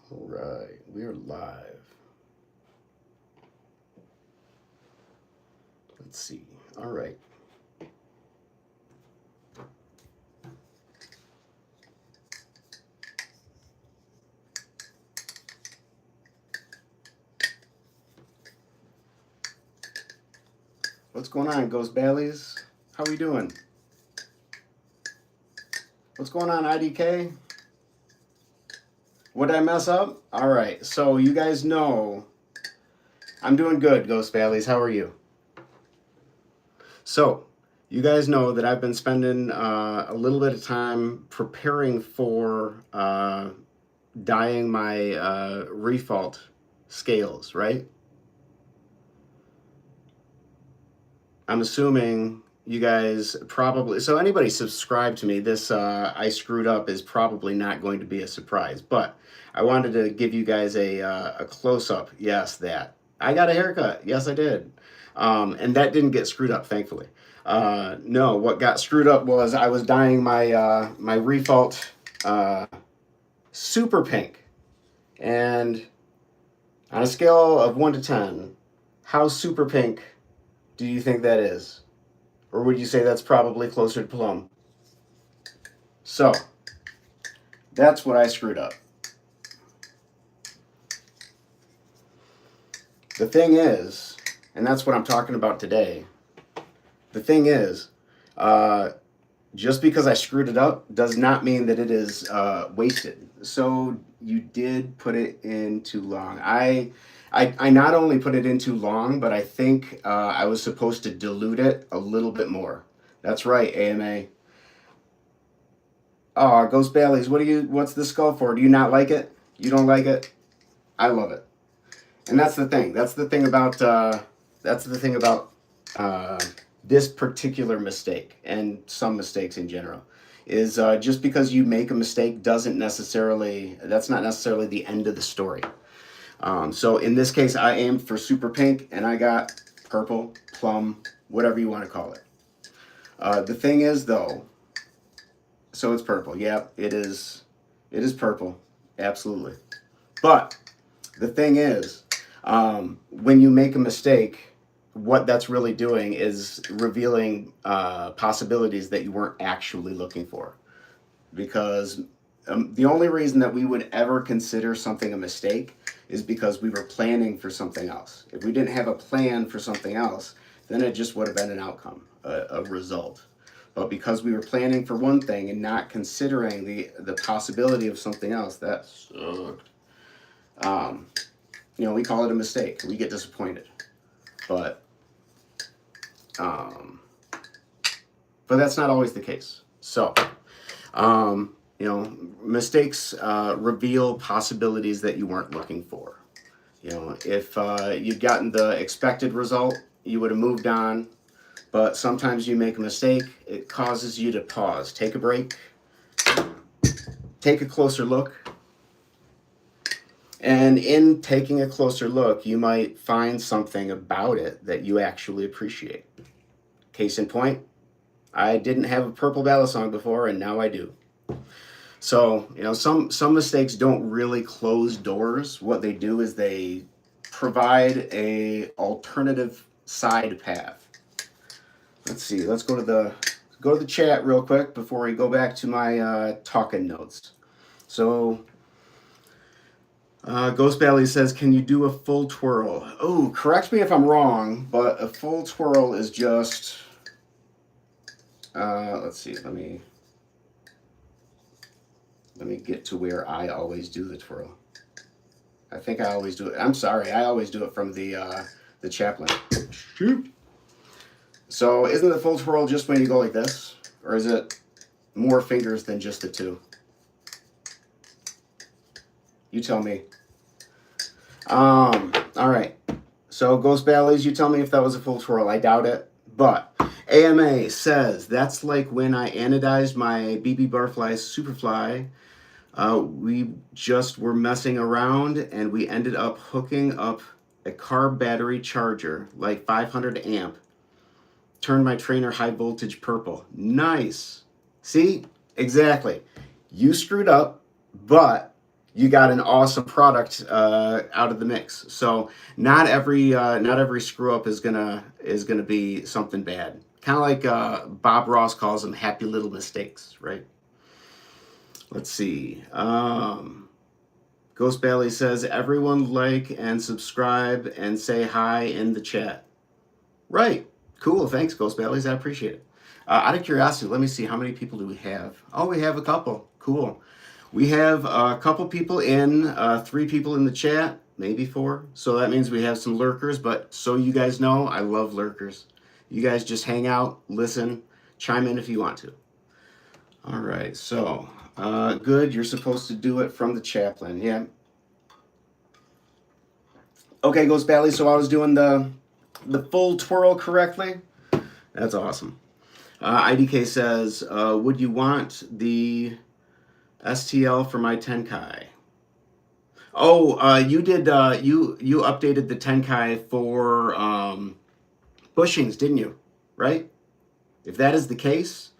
All right, we are live. Let's see. All right. What's going on, Ghost Bally's? How we doing? What's going on, IDK? What did I mess up? All right. So you guys know I'm doing good, Ghost Bally's. How are you? So you guys know that I've been spending a little bit of time preparing for dyeing my refault scales, right? I'm assuming you guys probably, so anybody subscribed to me, this I screwed up is probably not going to be a surprise, but I wanted to give you guys a close up. Yes, that I got a haircut. Yes, I did, and that didn't get screwed up, thankfully. No, what got screwed up was I was dyeing my my refault uh, super pink, and on a scale of 1 to 10, how super pink do you think that is? Or would you say that's probably closer to plum? So, that's what I screwed up. The thing is, and that's what I'm talking about today, the thing is, uh, just because I screwed it up does not mean that it is wasted. So, you did put it in too long. I not only put it in too long, but I think I was supposed to dilute it a little bit more. That's right, AMA. Oh, Ghost Bailey's. What's this skull for? Do you not like it? You don't like it? I love it. And that's the thing. That's the thing about uh, this particular mistake and some mistakes in general is just because you make a mistake doesn't necessarily that's not necessarily the end of the story. So in this case, I aimed for super pink and I got purple, plum, whatever you want to call it. The thing is, though, so it's purple. Yeah, it is. It is purple. Absolutely. But the thing is, when you make a mistake, what that's really doing is revealing possibilities that you weren't actually looking for. Because the only reason that we would ever consider something a mistake is because we were planning for something else. If we didn't have a plan for something else, then it just would have been an outcome, a result. But because we were planning for one thing and not considering the possibility of something else, that sucked. Um, we call it a mistake. We get disappointed, but um, but that's not always the case. So, mistakes reveal possibilities that you weren't looking for. If you'd gotten the expected result, you would have moved on. But sometimes you make a mistake, it causes you to pause, take a break, take a closer look. And in taking a closer look, you might find something about it that you actually appreciate. Case in point, I didn't have a purple Balisong before, and now I do. So, some mistakes don't really close doors. What they do is they provide a alternative side path. Let's see. Let's go to the chat real quick before we go back to my talking notes. So, Ghost Valley says, "Can you do a full twirl?" Oh, correct me if I'm wrong, but a full twirl is just. Let's see. Let me get to where I always do the twirl. I think I always do it. I'm sorry. I always do it from the chaplain. Shoot. So isn't the full twirl just when you go like this? Or is it more fingers than just the two? You tell me. All right. So Ghost Valleys, you tell me if that was a full twirl. I doubt it. But AMA says, that's like when I anodized my BB Barfly Superfly. We just were messing around and we ended up hooking up a car battery charger, like 500 amp. Turned my trainer high voltage purple. Nice. See? Exactly. You screwed up, but you got an awesome product out of the mix. So not every screw up is gonna be something bad. Kind of like Bob Ross calls them happy little mistakes, right? Let's see. Ghost Bailey says, everyone like and subscribe and say hi in the chat. Right. Cool. Thanks, Ghost Bailey's. I appreciate it. Out of curiosity, let me see. How many people do we have? Oh, we have a couple. Cool. We have a couple people in, 3 people in the chat, maybe 4. So that means we have some lurkers. But so you guys know, I love lurkers. You guys just hang out, listen, chime in if you want to. All right. So, good. You're supposed to do it from the chaplain. Yeah. Okay, Ghost Bailey. So I was doing the full twirl correctly. That's awesome. IDK says, would you want the STL for my Tenkai? Oh, you did. You updated the Tenkai for bushings, didn't you? Right? If that is the case,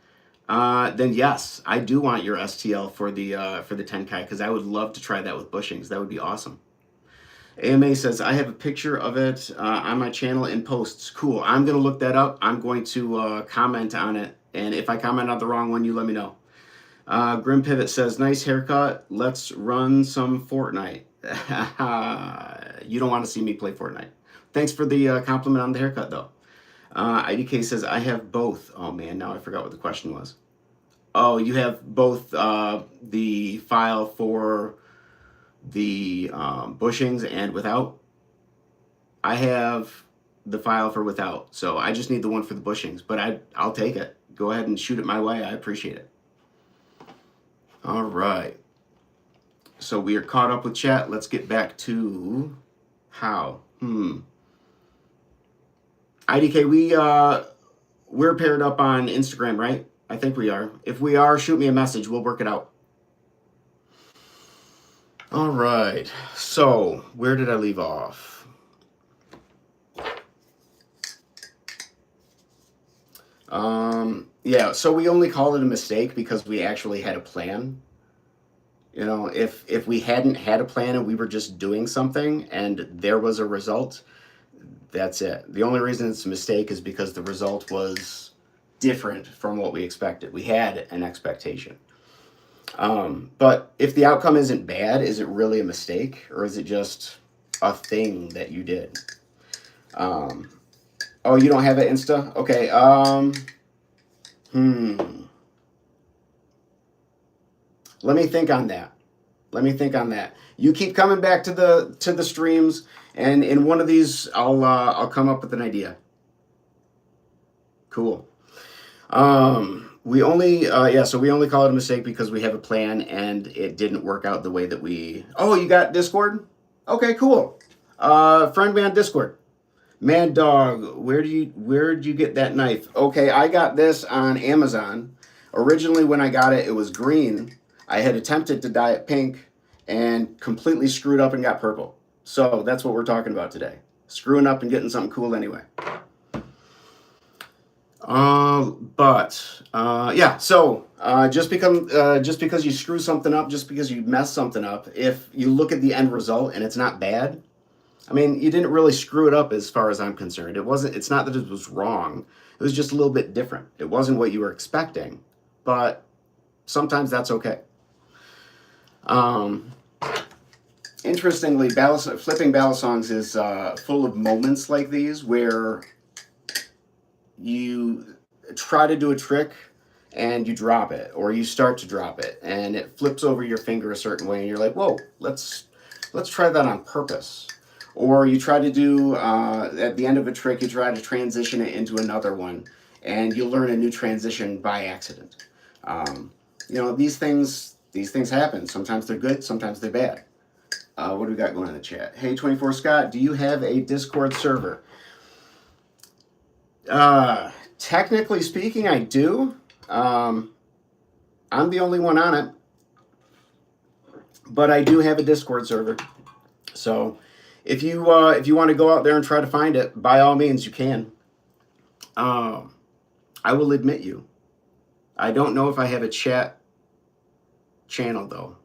then yes, I do want your STL for the Tenkai, because I would love to try that with bushings. That would be awesome. AMA says, I have a picture of it on my channel in posts. Cool. I'm going to look that up. I'm going to comment on it. And if I comment on the wrong one, you let me know. Grim Pivot says, nice haircut. Let's run some Fortnite. You don't want to see me play Fortnite. Thanks for the compliment on the haircut, though. IDK says, I have both. Oh, man, now I forgot what the question was. Oh, you have both the file for the bushings and without. I have the file for without, so I just need the one for the bushings, but I'll take it. Go ahead and shoot it my way. I appreciate it. All right. So we are caught up with chat. Let's get back to how. IDK, we're paired up on Instagram, right? I think we are. If we are, shoot me a message. We'll work it out. All right, so where did I leave off? Yeah, so we only called it a mistake because we actually had a plan. You know, if we hadn't had a plan and we were just doing something and there was a result, that's it. The only reason it's a mistake is because the result was different from what we expected. We had an expectation. But if the outcome isn't bad, is it really a mistake, or is it just a thing that you did? Oh, you don't have an Insta? Okay. Let me think on that. You keep coming back to the streams, and in one of these, I'll come up with an idea. Cool. We only call it a mistake because we have a plan and it didn't work out the way that we. Oh, you got Discord? Okay, cool. Friend me on Discord. Mad Dog, where'd you get that knife? Okay, I got this on Amazon. Originally, when I got it, it was green. I had attempted to dye it pink and completely screwed up and got purple. So that's what we're talking about today. Screwing up and getting something cool anyway. Just because you screw something up, just because you mess something up, if you look at the end result and it's not bad, I mean, you didn't really screw it up as far as I'm concerned. It's not that it was wrong. It was just a little bit different. It wasn't what you were expecting, but sometimes that's okay. Interestingly, flipping Balisongs is full of moments like these where you try to do a trick and you drop it, or you start to drop it and it flips over your finger a certain way and you're like, whoa, let's try that on purpose. Or you try to do at the end of a trick, you try to transition it into another one and you learn a new transition by accident. These things happen. Sometimes they're good, sometimes they're bad. What do we got going in the chat? Hey, 24 Scott, do you have a Discord server? Technically speaking, I do. I'm the only one on it, but I do have a Discord server. So if you want to go out there and try to find it, by all means, you can. I will admit you. I don't know if I have a chat channel though.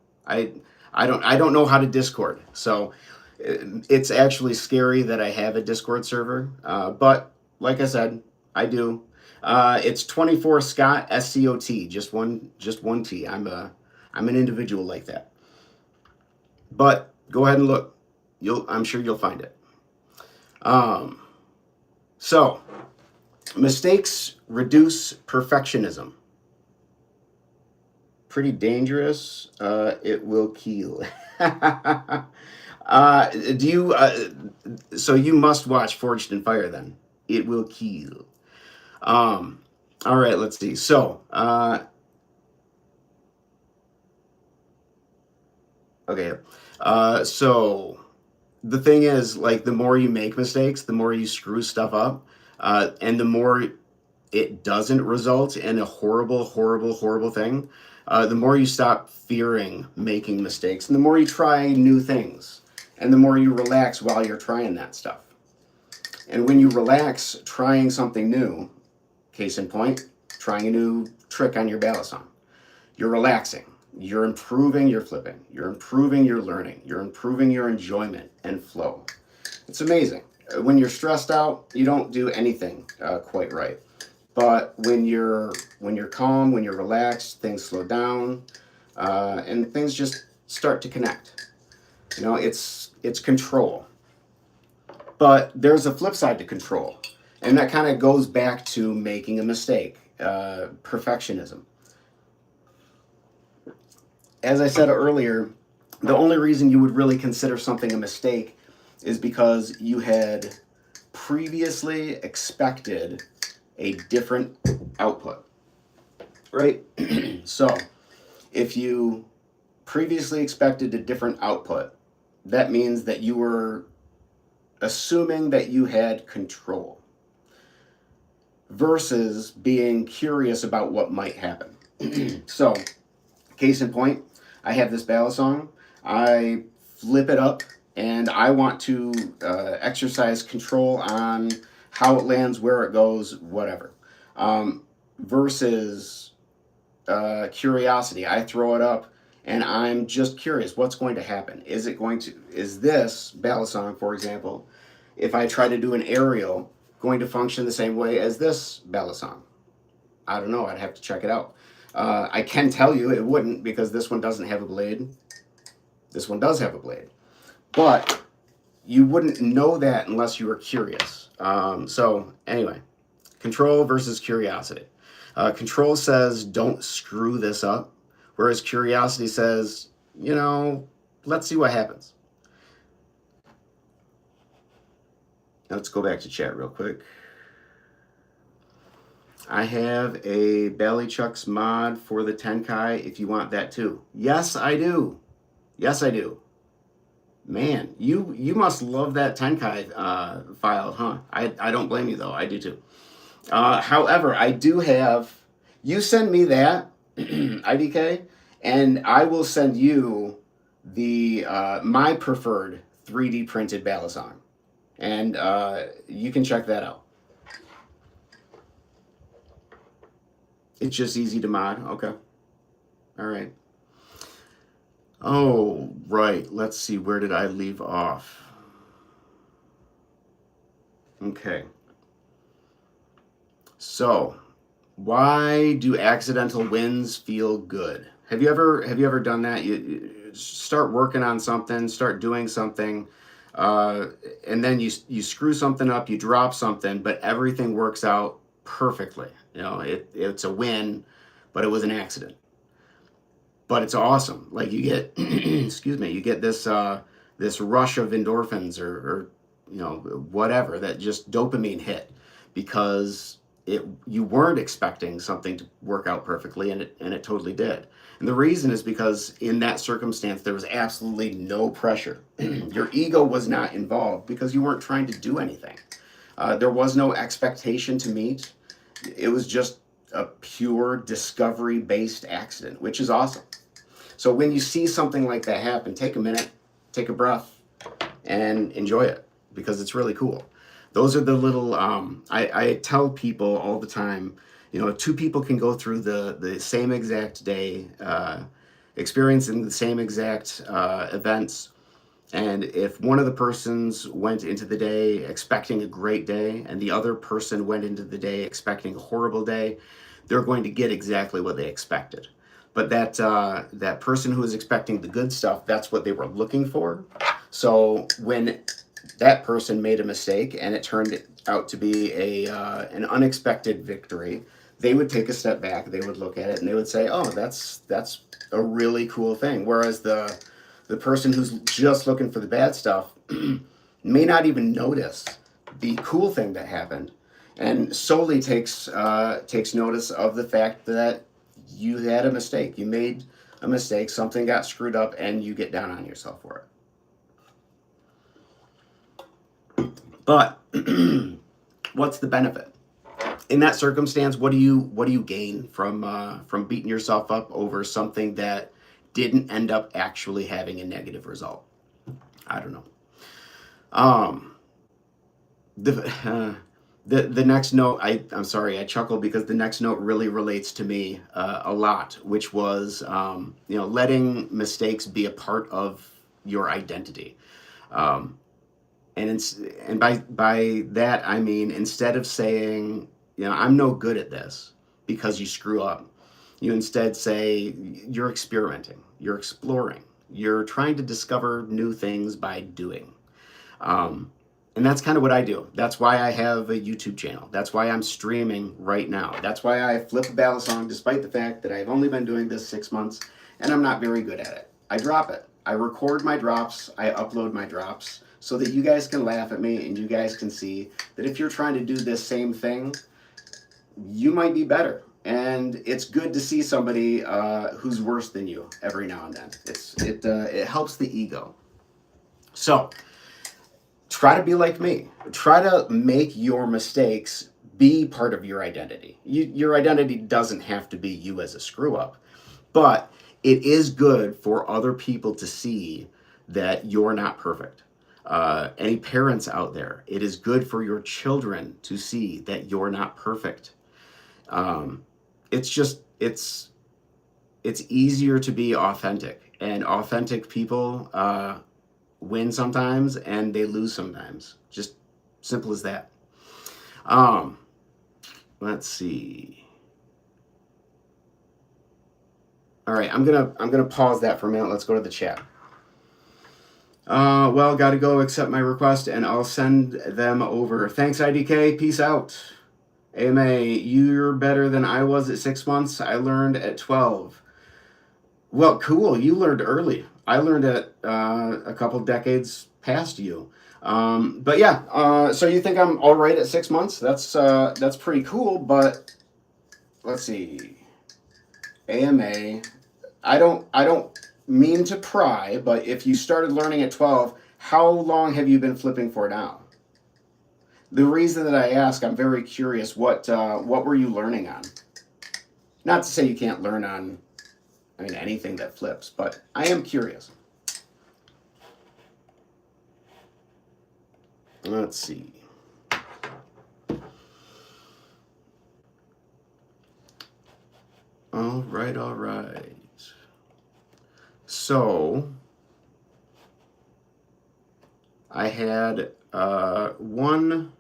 I don't know how to Discord, so it's actually scary that I have a Discord server. But like I said, I do. It's 24 Scott SCOT, just one T. I'm an individual like that. But go ahead and look. I'm sure you'll find it. Um, so mistakes reduce perfectionism. Pretty dangerous. It will kill. Do you? So you must watch Forged in Fire then. It will kill. Um, all right, let's see. So, okay. So the thing is, like, the more you make mistakes, the more you screw stuff up, and the more it doesn't result in a horrible, horrible, horrible thing, the more you stop fearing making mistakes, and the more you try new things, and the more you relax while you're trying that stuff. And when you relax trying something new, case in point, trying a new trick on your Balisong, you're relaxing. You're improving your flipping. You're improving your learning. You're improving your enjoyment and flow. It's amazing. When you're stressed out, you don't do anything quite right. But when you're calm, when you're relaxed, things slow down, and things just start to connect. It's control. But there's a flip side to control, and that kind of goes back to making a mistake, perfectionism. As I said earlier, the only reason you would really consider something a mistake is because you had previously expected a different output, right? So, if you previously expected a different output, that means that you were assuming that you had control versus being curious about what might happen. So, case in point, I have this Balisong. I flip it up, and I want to exercise control on how it lands, where it goes, whatever. Versus curiosity. I throw it up, and I'm just curious what's going to happen. Is this Balisong, for example, if I try to do an aerial, going to function the same way as this Balisong? I don't know. I'd have to check it out. I can tell you it wouldn't, because this one doesn't have a blade. This one does have a blade. But you wouldn't know that unless you were curious. So anyway, control versus curiosity. Control says, don't screw this up. Whereas curiosity says, let's see what happens. Let's go back to chat real quick. I have a Balichucks mod for the Tenkai if you want that too. Yes, I do. Yes, I do. Man, you must love that Tenkai file, huh? I don't blame you, though. I do too. However, I do have... You send me that, IDK, and I will send you the my preferred 3D printed Balisong. And you can check that out. It's just easy to mod. Okay. All right. Oh, right. Let's see. Where did I leave off? Okay. So, why do accidental wins feel good? Have you ever done that? You start working on something, start doing something, and then you screw something up, you drop something, but everything works out perfectly. It's a win, but it was an accident. But it's awesome. Like you get, excuse me, you get this rush of endorphins or whatever, that just dopamine hit, because you weren't expecting something to work out perfectly, and it totally did. And the reason is because in that circumstance there was absolutely no pressure. Your ego was not involved because you weren't trying to do anything. There was no expectation to meet. It was just a pure discovery-based accident, which is awesome. So when you see something like that happen, take a minute, take a breath, and enjoy it, because it's really cool. Those are the little, I tell people all the time, two people can go through the same exact day, experiencing the same exact events. And if one of the persons went into the day expecting a great day and the other person went into the day expecting a horrible day, they're going to get exactly what they expected. But that person who was expecting the good stuff, that's what they were looking for. So when that person made a mistake and it turned out to be an unexpected victory, they would take a step back, they would look at it, and they would say, "Oh, that's a really cool thing." Whereas the person who's just looking for the bad stuff may not even notice the cool thing that happened, and solely takes notice of the fact that you had a mistake, you made a mistake, something got screwed up, and you get down on yourself for it. But what's the benefit in that circumstance? What do you gain from beating yourself up over something that didn't end up actually having a negative result? I don't know. Um, the the next note, I'm sorry, I chuckle because the next note really relates to me a lot, which was letting mistakes be a part of your identity. Um, and by that I mean, instead of saying, I'm no good at this because you screw up, you instead say you're experimenting, you're exploring, you're trying to discover new things by doing. um, and that's kind of what I do. That's why I have a YouTube channel. That's why I'm streaming right now. That's why I flip a Balisong, despite the fact that I've only been doing this 6 months and I'm not very good at it. I drop it. I record my drops. I upload my drops so that you guys can laugh at me and you guys can see that if you're trying to do this same thing, you might be better. And it's good to see somebody who's worse than you every now and then. It helps the ego. So try to be like me. Try to make your mistakes be part of your identity. Your identity doesn't have to be you as a screw up, but it is good for other people to see that you're not perfect. Any parents out there, it is good for your children to see that you're not perfect. Um, it's just it's easier to be authentic, and authentic people win sometimes and they lose sometimes. Just simple as that. Um, let's see. All right, I'm gonna pause that for a minute. Let's go to the chat. Well, gotta go accept my request and I'll send them over. Thanks, IDK. Peace out. AMA, you're better than I was at 6 months. I learned at 12. Well, cool. You learned early. I learned at a couple decades past you. But yeah, so you think I'm all right at 6 months? That's pretty cool. But let's see, AMA. I don't mean to pry, but if you started learning at 12, how long have you been flipping for now? The reason that I ask, I'm very curious. What were you learning on? Not to say you can't learn on, I mean, anything that flips, but I am curious. Let's see. All right, all right. So I had one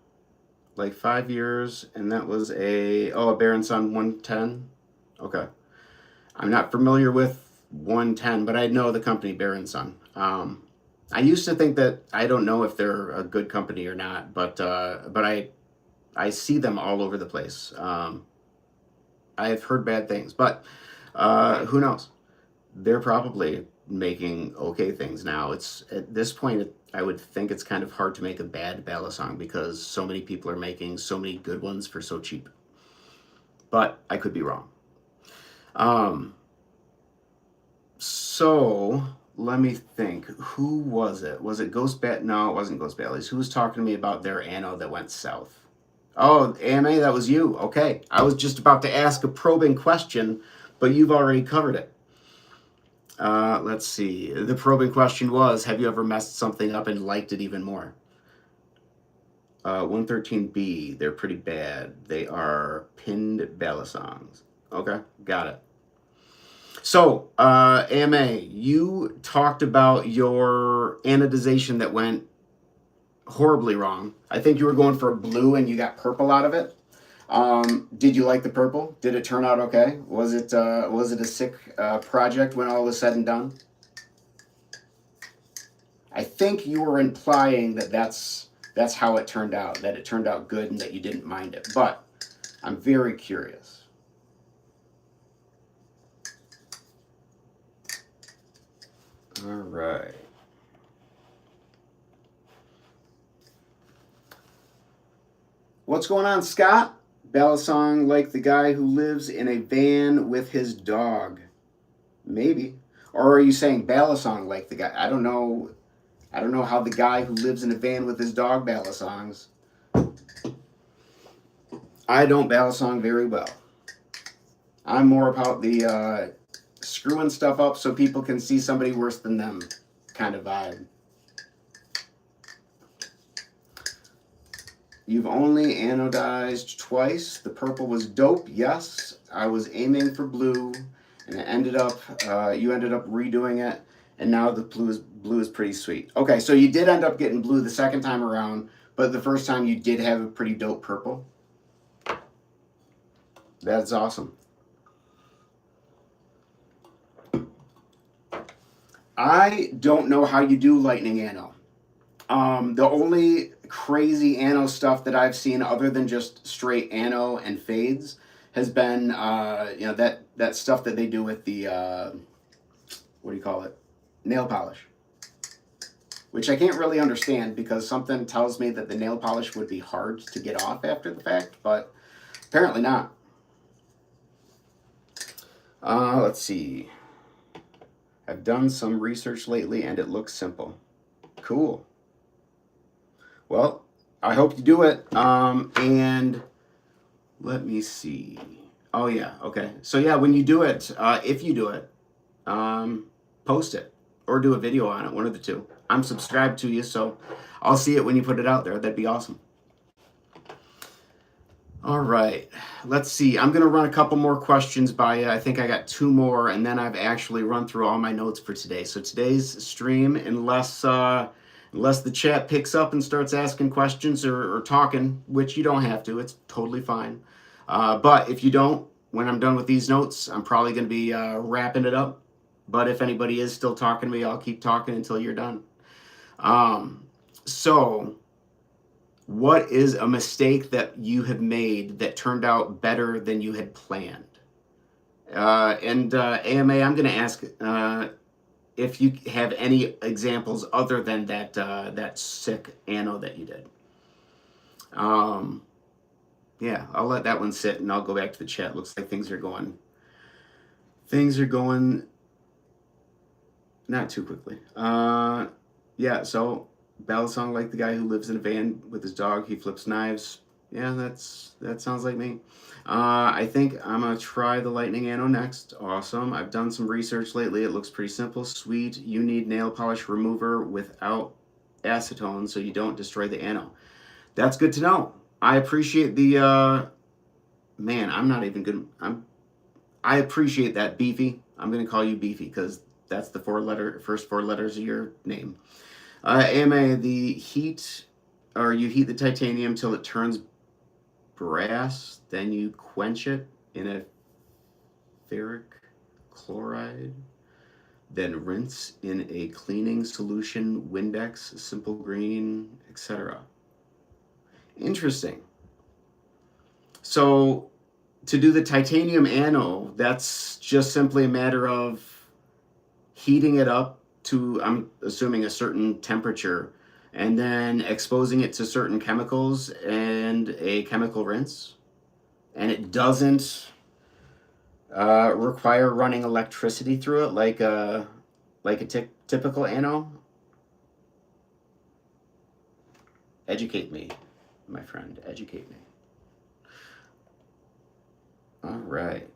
like 5 years, and that was a Balisong 110. Okay, I'm not familiar with 110, but I know the company Balisong. I used to think that, I don't know if they're a good company or not, but I see them all over the place. I've heard bad things, but who knows? They're probably making okay things now. It's at this point, I would think it's kind of hard to make a bad Balisong because so many people are making so many good ones for so cheap. But I could be wrong. So let me think. Who was it? Was it Ghost Bat? No, it wasn't Ghost Battles. Who was talking to me about their anode that went south? Oh, AMA, that was you. Okay. I was just about to ask a probing question, but you've already covered it. Let's see. The probing question was, have you ever messed something up and liked it even more? 113B, they're pretty bad. They are pinned Balisongs. Okay, got it. So, AMA, you talked about your anodization that went horribly wrong. I think you were going for blue and you got purple out of it. Did you like the purple? Did it turn out okay? Was it a sick project when all was said and done? I think you were implying that that's how it turned out. That it turned out good and that you didn't mind it. But I'm very curious. All right. What's going on, Scott? Balisong like the guy who lives in a van with his dog. Maybe. Or are you saying Balisong like the guy? I don't know. I don't know how the guy who lives in a van with his dog Balisongs. I don't Balisong very well. I'm more about the screwing stuff up so people can see somebody worse than them kind of vibe. You've only anodized twice. The purple was dope. Yes, I was aiming for blue, and it ended up. You ended up redoing it, and now the blue is pretty sweet. Okay, so you did end up getting blue the second time around, but the first time you did have a pretty dope purple. That's awesome. I don't know how you do lightning ano. The only crazy ano stuff that I've seen, other than just straight ano and fades, has been that stuff that they do with the what do you call it, nail polish, which I can't really understand because something tells me that the nail polish would be hard to get off after the fact, but apparently not. Let's see. I've done some research lately and it looks simple. Cool. Well, I hope you do it. And let me see. Oh, yeah. Okay. So, yeah, when you do it, if you do it, post it or do a video on it, one of the two. I'm subscribed to you, so I'll see it when you put it out there. That'd be awesome. All right. Let's see. I'm going to run a couple more questions by you. I think I got 2 more, and then I've actually run through all my notes for today. So today's stream, unless the chat picks up and starts asking questions or talking, which you don't have to, it's totally fine. But if you don't, when I'm done with these notes, I'm probably going to be wrapping it up. But if anybody is still talking to me, I'll keep talking until you're done. So what is a mistake that you have made that turned out better than you had planned? AMA, I'm going to ask if you have any examples other than that sick ano that you did. Yeah, I'll let that one sit and I'll go back to the chat. Looks like things are going not too quickly. Yeah, so Balisong like the guy who lives in a van with his dog. He flips knives. Yeah, that sounds like me. I think I'm going to try the lightning ano next. Awesome. I've done some research lately. It looks pretty simple. Sweet. You need nail polish remover without acetone so you don't destroy the ano. That's good to know. I appreciate the man, I'm not even good. I appreciate that, Beefy. I'm going to call you Beefy because that's the first 4 letters of your name. AMA, you heat the titanium till it turns brass, then you quench it in a ferric chloride, then rinse in a cleaning solution, Windex, simple green, etc. Interesting. So to do the titanium ano, that's just simply a matter of heating it up to, I'm assuming, a certain temperature, and then exposing it to certain chemicals and a chemical rinse. And it doesn't require running electricity through it like a typical ano. Educate me, my friend. Educate me. All right.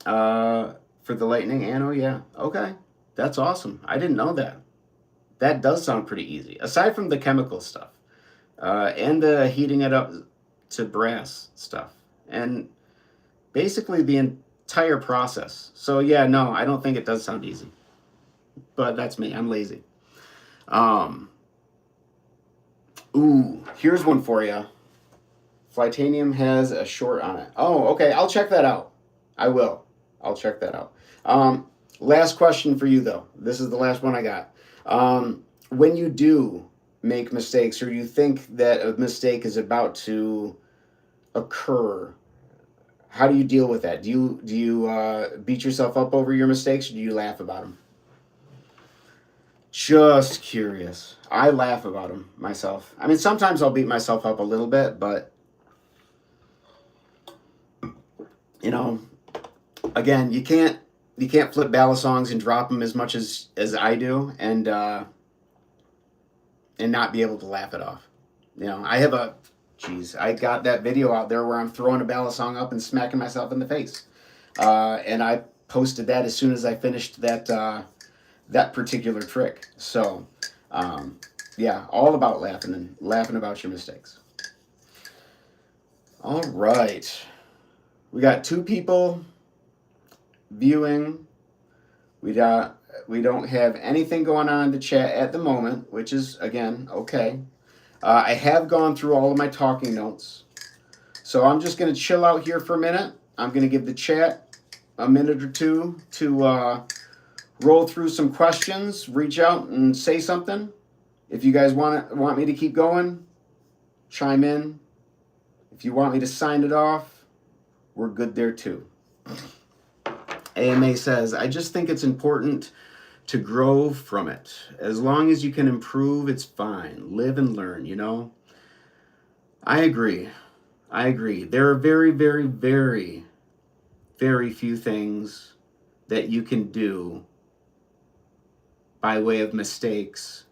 For the lightning ano, yeah. Okay. That's awesome. I didn't know that. That does sound pretty easy. Aside from the chemical stuff. And the heating it up to brass stuff. And basically the entire process. So yeah, no, I don't think it does sound easy. But that's me. I'm lazy. Um, Ooh, here's one for you. Flytanium has a short on it. Oh, okay. I'll check that out. I will. I'll check that out. Last question for you, though. This is the last one I got. When you do make mistakes, or you think that a mistake is about to occur, how do you deal with that? Do you beat yourself up over your mistakes, or do you laugh about them? Just curious. I laugh about them myself. I mean, sometimes I'll beat myself up a little bit, but you know, again, you can't flip Balisongs and drop them as much as I do, and not be able to laugh it off. You know, I got that video out there where I'm throwing a Balisong up and smacking myself in the face, and I posted that as soon as I finished that particular trick. So, yeah, all about laughing about your mistakes. All right, we got 2 people viewing. We don't have anything going on in the chat at the moment, which is again okay. I have gone through all of my talking notes, so I'm just going to chill out here for a minute. I'm going to give the chat a minute or two to roll through some questions, reach out and say something. If you guys want me to keep going, chime in. If you want me to sign it off, we're good there too. AMA says, I just think it's important to grow from it. As long as you can improve, it's fine. Live and learn, you know? I agree. There are very, very, very, very few things that you can do by way of mistakes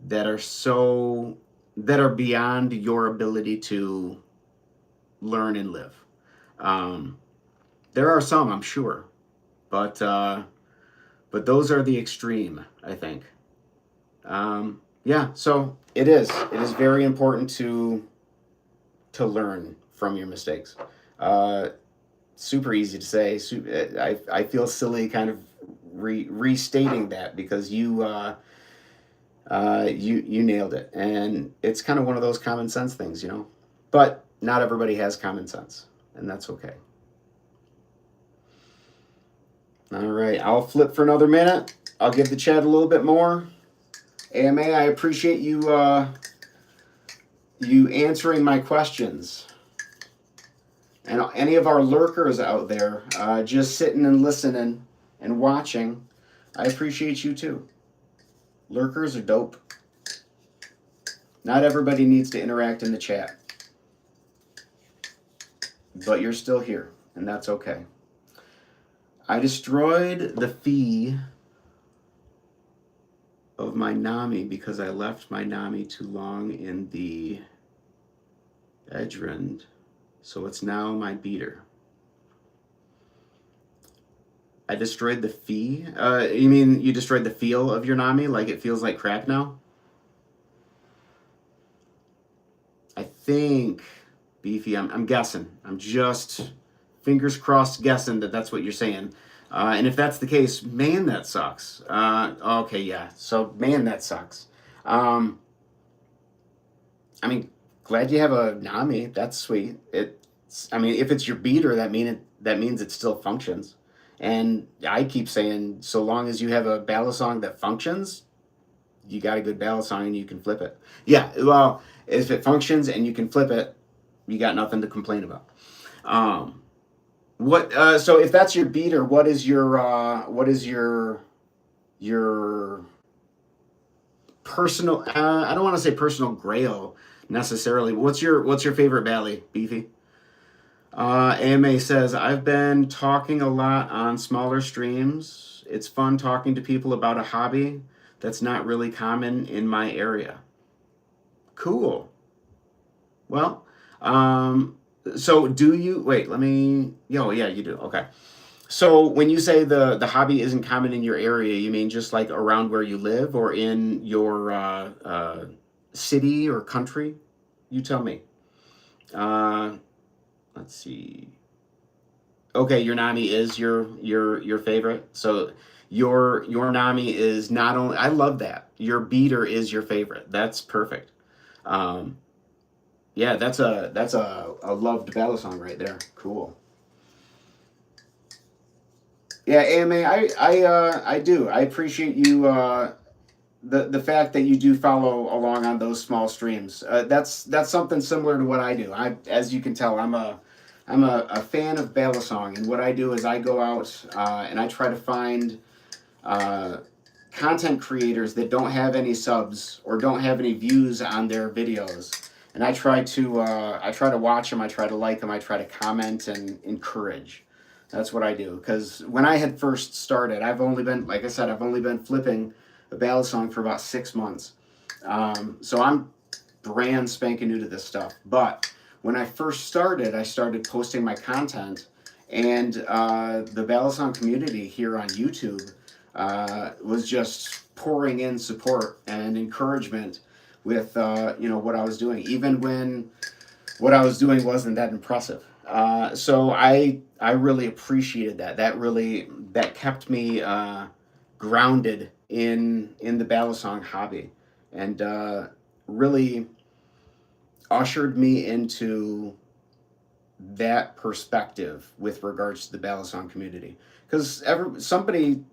that are beyond your ability to learn and live. There are some, I'm sure, but those are the extreme, I think. Yeah, so it is very important to learn from your mistakes. Super easy to say. I feel silly kind of restating that because you nailed it, and it's kind of one of those common sense things, you know. But not everybody has common sense, and that's okay. All right, I'll flip for another minute. I'll give the chat a little bit more. AMA, I appreciate you you answering my questions. And any of our lurkers out there just sitting and listening and watching, I appreciate you too. Lurkers are dope. Not everybody needs to interact in the chat, but you're still here, and that's okay. I destroyed the fee of my Nami because I left my Nami too long in the Edgerand, so it's now my beater. I destroyed the fee? You mean you destroyed the feel of your Nami? Like it feels like crap now? I think, Beefy, I'm guessing. I'm just fingers crossed guessing that that's what you're saying. And if that's the case, man, that sucks. Okay, yeah. So, man, that sucks. I mean, glad you have a Nami. That's sweet. I mean, if it's your beater, that means it still functions. And I keep saying, so long as you have a Balisong that functions, you got a good Balisong and you can flip it. Yeah, well, if it functions and you can flip it, you got nothing to complain about. So if that's your beater, what is your personal? I don't want to say personal grail necessarily. What's your favorite Bally, Beefy? AMA says, I've been talking a lot on smaller streams. It's fun talking to people about a hobby that's not really common in my area. Cool. Well, so do you, wait, let me, oh yeah, you do. Okay. So when you say the hobby isn't common in your area, you mean just like around where you live or in your city or country? You tell me. Let's see. Okay, your Nami is your favorite. So your Nami is not only, I love that. Your beater is your favorite. That's perfect. Um, yeah, that's a loved battle song right there. Cool. Yeah, AMA, I do. I appreciate you the fact that you do follow along on those small streams. That's something similar to what I do. As you can tell, I'm a fan of Balisong, and what I do is I go out and I try to find uh, content creators that don't have any subs or don't have any views on their videos, and I try to watch them, I try to like them, I try to comment and encourage. That's what I do. Because when I had first started, I've only been, like I said, I've only been flipping a ballad song for about 6 months. So I'm brand spanking new to this stuff. But when I first started, I started posting my content, and the ballad song community here on YouTube was just pouring in support and encouragement with what I was doing, even when what I was doing wasn't that impressive. So I really appreciated that. That kept me grounded in the ballad song hobby, and really ushered me into that perspective with regards to the ballad song community. Because somebody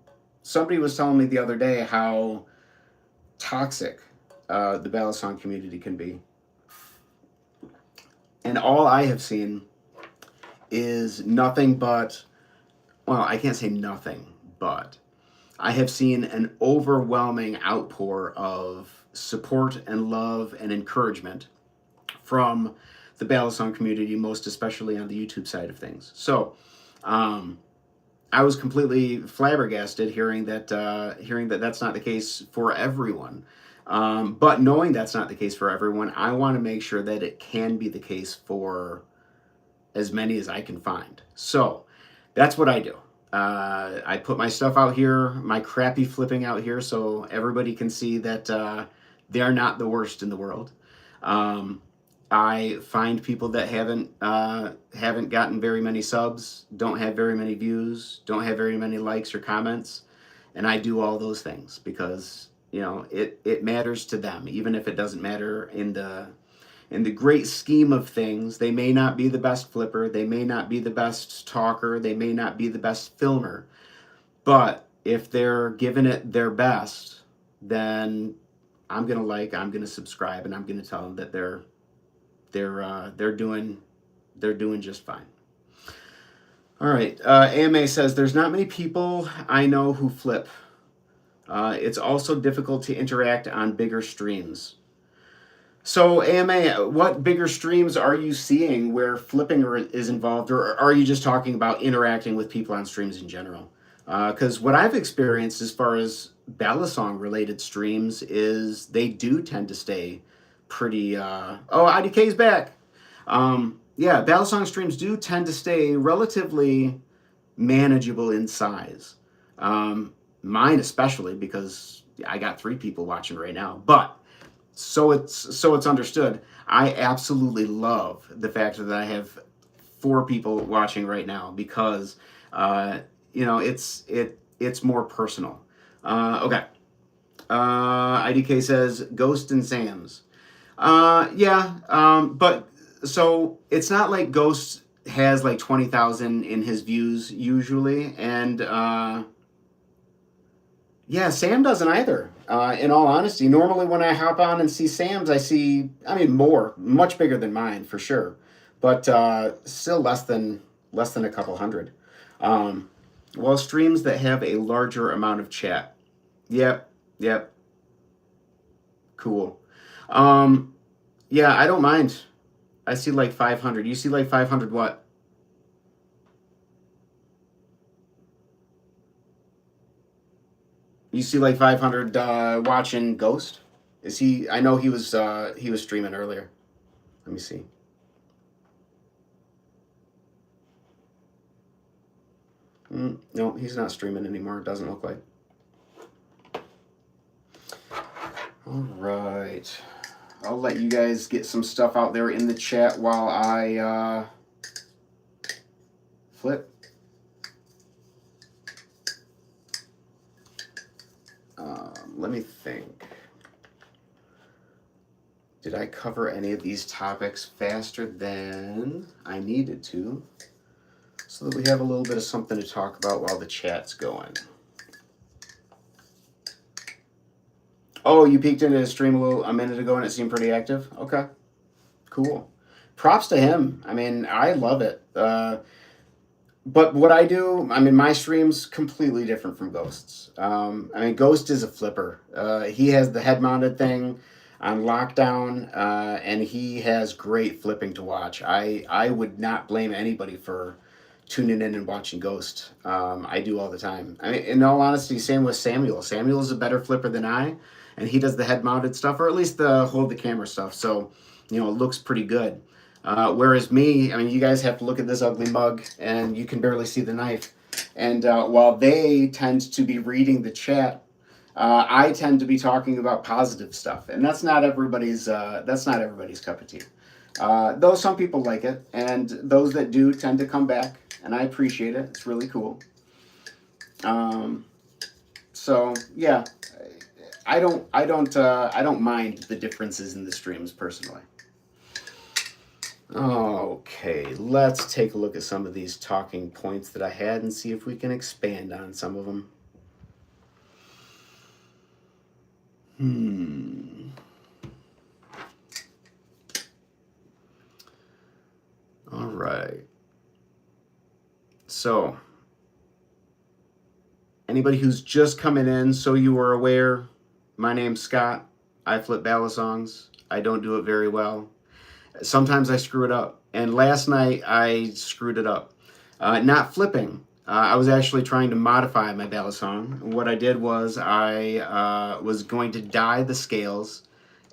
was telling me the other day how toxic the ballad song community can be, and all I have seen is nothing but, well, I can't say nothing, but I have seen an overwhelming outpour of support and love and encouragement from the Balisong community, most especially on the YouTube side of things. So, I was completely flabbergasted hearing that that's not the case for everyone. But knowing that's not the case for everyone, I want to make sure that it can be the case for as many as I can find. So that's what I do. I put my stuff out here, my crappy flipping out here, so everybody can see that they're not the worst in the world. Um, I find people that haven't gotten very many subs, don't have very many views, don't have very many likes or comments, and I do all those things because it matters to them, even if it doesn't matter in the great scheme of things. They may not be the best flipper, they may not be the best talker, they may not be the best filmer, but if they're giving it their best, then I'm gonna subscribe, and I'm gonna tell them that they're doing just fine. All right, AMA says there's not many people I know who flip. It's also difficult to interact on bigger streams. So, AMA, what bigger streams are you seeing where flipping is involved, or are you just talking about interacting with people on streams in general? Because what I've experienced as far as Balisong related streams is they do tend to stay pretty. Oh, IDK's back. Yeah, Balisong streams do tend to stay relatively manageable in size. Mine especially, because I got 3 people watching right now, but so it's understood. I absolutely love the fact that I have 4 people watching right now because it's more personal. Okay. IDK says Ghost and Sam's. Yeah. But so it's not like Ghost has like 20,000 in his views usually, and yeah, Sam doesn't either. In all honesty, normally when I hop on and see Sam's, I mean, much bigger than mine for sure, but still less than a couple hundred. Um, well, streams that have a larger amount of chat. Yep, yep, cool. Um, yeah, I don't mind. I see like 500. You see like 500 what? You see like 500 watching Ghost? Is he? I know he was streaming earlier. Let me see. No, he's not streaming anymore. It doesn't look like. All right. I'll let you guys get some stuff out there in the chat while I flip. Let me think. Did I cover any of these topics faster than I needed to? So that we have a little bit of something to talk about while the chat's going. Oh, you peeked into his stream a minute ago and it seemed pretty active? Okay, cool. Props to him. I mean, I love it. But what I do, I mean, my stream's completely different from Ghost's. I mean, Ghost is a flipper. He has the head-mounted thing on lockdown, and he has great flipping to watch. I would not blame anybody for tuning in and watching Ghost. I do all the time. I mean, in all honesty, same with Samuel. Samuel's a better flipper than I, and he does the head-mounted stuff, or at least the hold the camera stuff. So, you know, it looks pretty good. Whereas me, I mean, you guys have to look at this ugly mug, and you can barely see the knife. And while they tend to be reading the chat, I tend to be talking about positive stuff, and that's not everybody's cup of tea. Though some people like it, and those that do tend to come back, and I appreciate it. It's really cool. So yeah, I don't mind the differences in the streams personally. Okay, let's take a look at some of these talking points that I had and see if we can expand on some of them. All right. So, anybody who's just coming in, so you are aware, my name's Scott. I flip Balisongs. I don't do it very well. Sometimes I screw it up. And last night I screwed it up. Not flipping. I was actually trying to modify my Balisong. What I did was I was going to dye the scales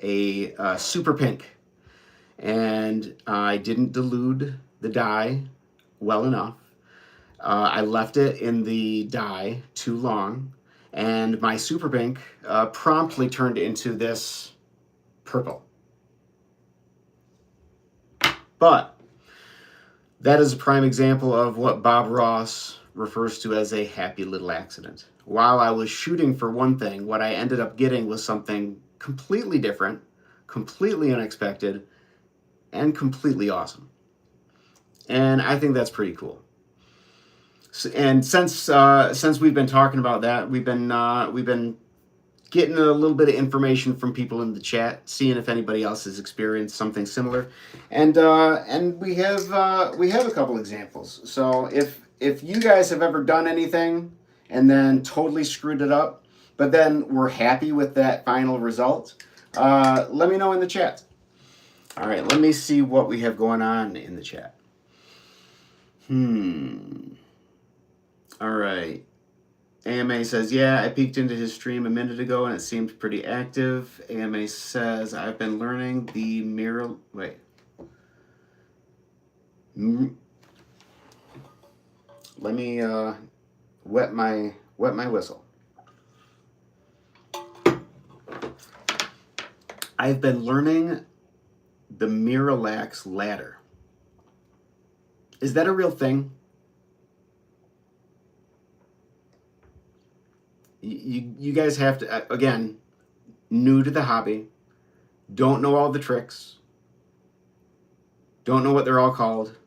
a super pink. And I didn't dilute the dye well enough. I left it in the dye too long. And my super pink promptly turned into this purple. But that is a prime example of what Bob Ross refers to as a happy little accident. While I was shooting for one thing, what I ended up getting was something completely different, completely unexpected, and completely awesome. And I think that's pretty cool. And since we've been talking about that, we've been getting a little bit of information from people in the chat, seeing if anybody else has experienced something similar, and we have a couple examples. So if you guys have ever done anything and then totally screwed it up, but then we're happy with that final result, let me know in the chat. All right, let me see what we have going on in the chat. All right. AMA says, yeah, I peeked into his stream a minute ago and it seemed pretty active. AMA says, I've been learning the mirror... Wait. Let me wet my whistle. I've been learning the Miralax ladder. Is that a real thing? You guys have to, again, new to the hobby, don't know all the tricks, don't know what they're all called.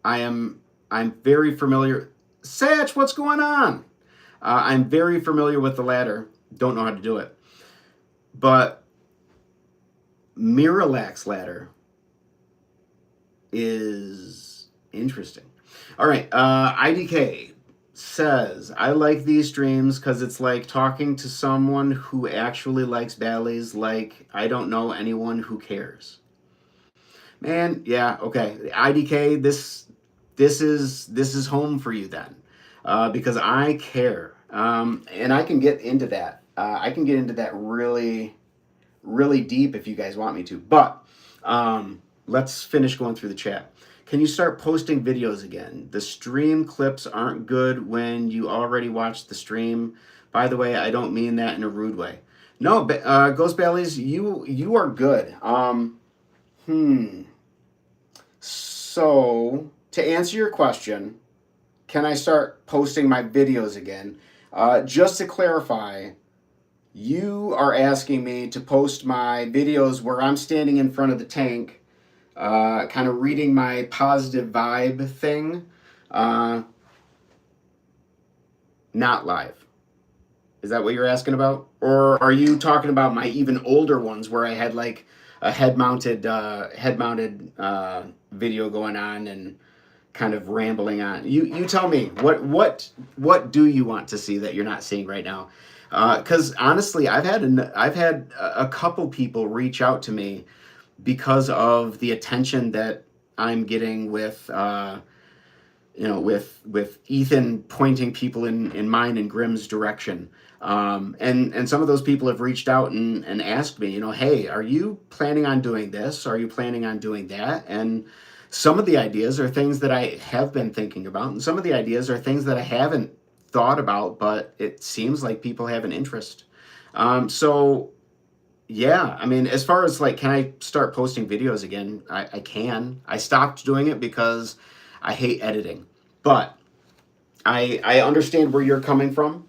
I'm very familiar. Satch, what's going on? I'm very familiar with the ladder, don't know how to do it. But Miralax ladder is interesting. All right, IDK says, I like these streams because it's like talking to someone who actually likes Bally's. Like, I don't know anyone who cares. Man, yeah, okay. IDK, this is home for you then, because I care, and I can get into that. I can get into that really, really deep if you guys want me to. But let's finish going through the chat. Can you start posting videos again? The stream clips aren't good when you already watched the stream. By the way, I don't mean that in a rude way. No, Ghost Bally's, you are good. So, to answer your question, can I start posting my videos again? Just to clarify, You are asking me to post my videos where I'm standing in front of the tank, kind of reading my positive vibe thing, uh, not live. Is that what you're asking about? Or are you talking about my even older ones where I had like a head mounted video going on and kind of rambling on? You tell me what do you want to see that you're not seeing right now? Because honestly, I've had a couple people reach out to me because of the attention that I'm getting with with Ethan pointing people in mine and Grimm's direction. And some of those people have reached out and asked me, hey, are you planning on doing this? Are you planning on doing that? And some of the ideas are things that I have been thinking about, and some of the ideas are things that I haven't thought about, but it seems like people have an interest. So yeah, I mean, as far as like, can I start posting videos again? I can. I stopped doing it because I hate editing. But I understand where you're coming from,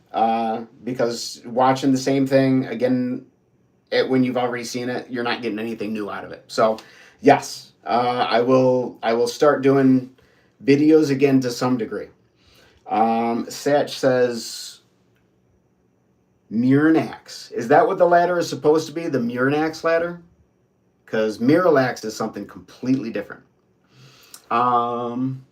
because watching the same thing again when you've already seen it, you're not getting anything new out of it. So yes, I will start doing videos again to some degree. Satch says Mirnax. Is that what the ladder is supposed to be? The Mirnax ladder? Because Miralax is something completely different. And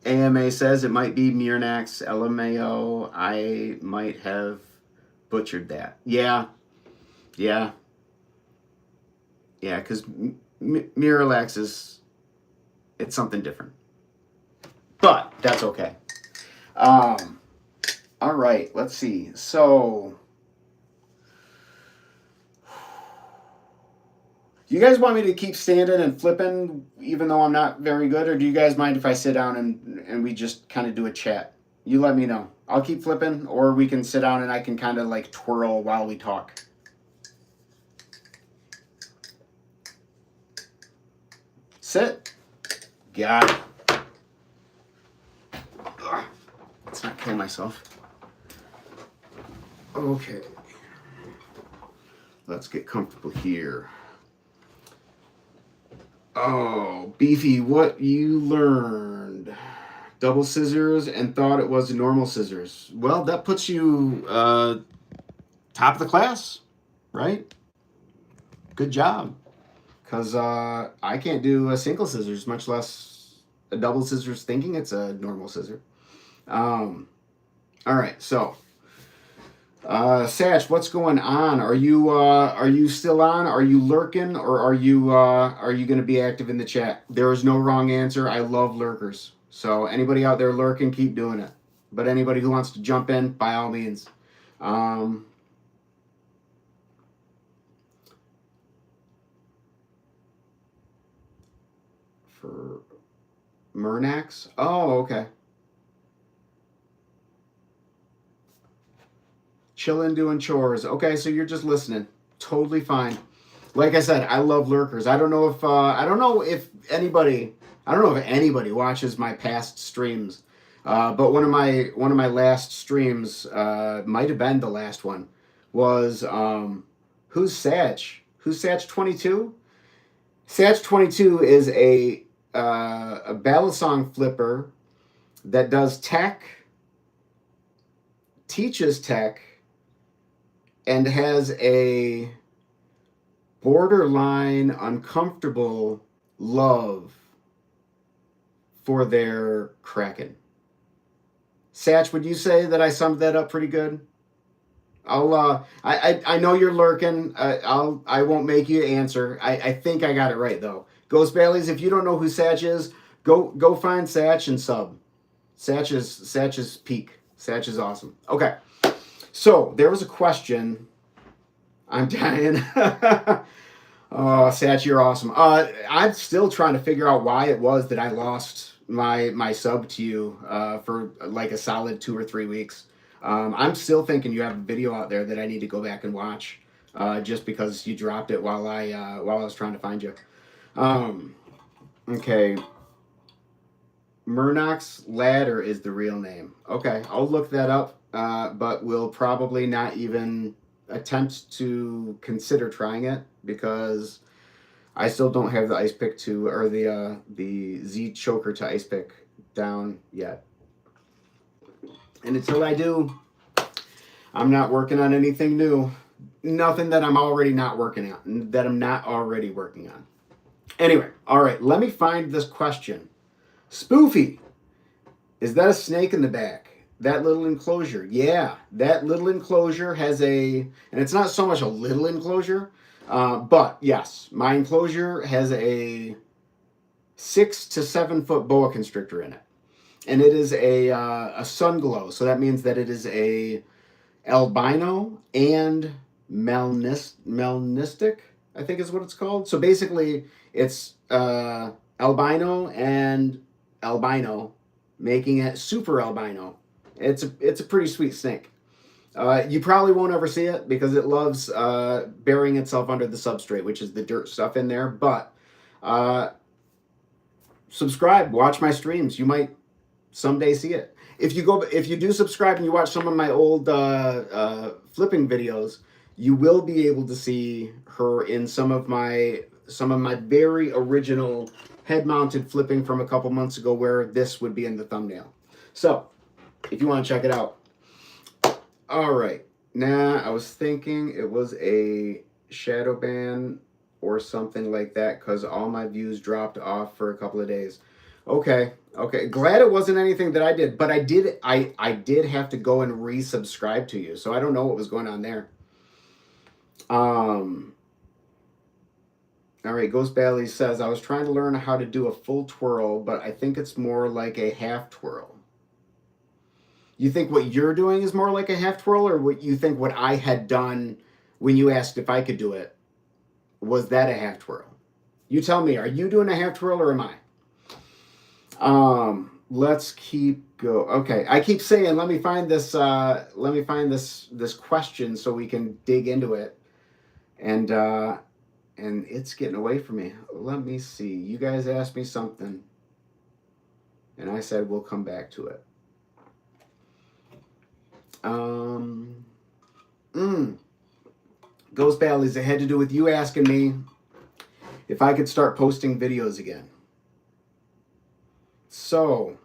AMA says it might be Mirnax LMAO. I might have butchered that. Yeah, yeah, yeah. Because Miralax it's something different, but that's okay. All right. Let's see. So, you guys want me to keep standing and flipping even though I'm not very good, or do you guys mind if I sit down and we just kind of do a chat? You let me know. I'll keep flipping, or we can sit down and I can kind of like twirl while we talk. Sit. Got it. Ugh. Let's not kill myself. Okay. Let's get comfortable here. Oh, Beefy, what you learned? Double scissors and thought it was normal scissors. Well, that puts you top of the class, right? Good job. Because I can't do a single scissors, much less a double scissors thinking it's a normal scissor. All right, so Satch, what's going on? Are you still on? Are you lurking, or are you going to be active in the chat? There is no wrong answer. I love lurkers. So anybody out there lurking, keep doing it. But anybody who wants to jump in, by all means. For Murnax? Oh, okay. Chilling, doing chores. Okay, so you're just listening. Totally fine. Like I said, I love lurkers. I don't know if anybody watches my past streams. But one of my last streams, might have been the last one, was who's Satch? Who's Satch 22? Satch 22 is a Balisong flipper that does tech, teaches tech, and has a borderline uncomfortable love for their Kraken. Satch, would you say that I summed that up pretty good? I know you're lurking. I won't make you answer. I think I got it right though. Ghost Baileys, if you don't know who Satch is, go find Satch and sub. Satch is peak. Satch is awesome. Okay. So there was a question. I'm dying. Oh, Satch, you're awesome. I'm still trying to figure out why it was that I lost my sub to you for like a solid 2 or 3 weeks. I'm still thinking you have a video out there that I need to go back and watch, just because you dropped it while I was trying to find you. Okay. Murnock's Ladder is the real name. Okay, I'll look that up. but will probably not even attempt to consider trying it because I still don't have the ice pick to, or the Z choker to ice pick down yet. And until I do, I'm not working on anything new. Nothing that I'm already not working on, that I'm not already working on. Anyway, all right, let me find this question. Spoofy, is that a snake in the back? That little enclosure. Yeah, that little enclosure has and it's not so much a little enclosure, but yes, my enclosure has a 6 to 7 foot boa constrictor in it. And it is a sun glow. So that means that it is a albino and melanistic, I think is what it's called. So basically, it's albino and albino, making it super albino. It's a pretty sweet snake. You probably won't ever see it because it loves burying itself under the substrate, which is the dirt stuff in there. But subscribe, watch my streams. You might someday see it. If you do subscribe and you watch some of my old flipping videos, you will be able to see her in some of my very original head-mounted flipping from a couple months ago, where this would be in the thumbnail. So, if you want to check it out. All right. Now, I was thinking it was a shadow ban or something like that because all my views dropped off for a couple of days. Okay. Glad it wasn't anything that I did, but I did have to go and resubscribe to you, so I don't know what was going on there. All right, Ghost Bailey says, I was trying to learn how to do a full twirl, but I think it's more like a half twirl. You think what you're doing is more like a half twirl, or what you think what I had done when you asked if I could do it, was that a half twirl? You tell me, are you doing a half twirl or am I? Let's keep go. Okay, I keep saying let me find this question so we can dig into it, and it's getting away from me. Let me see. You guys asked me something, and I said we'll come back to it. Ghost Battles, it had to do with you asking me if I could start posting videos again. So,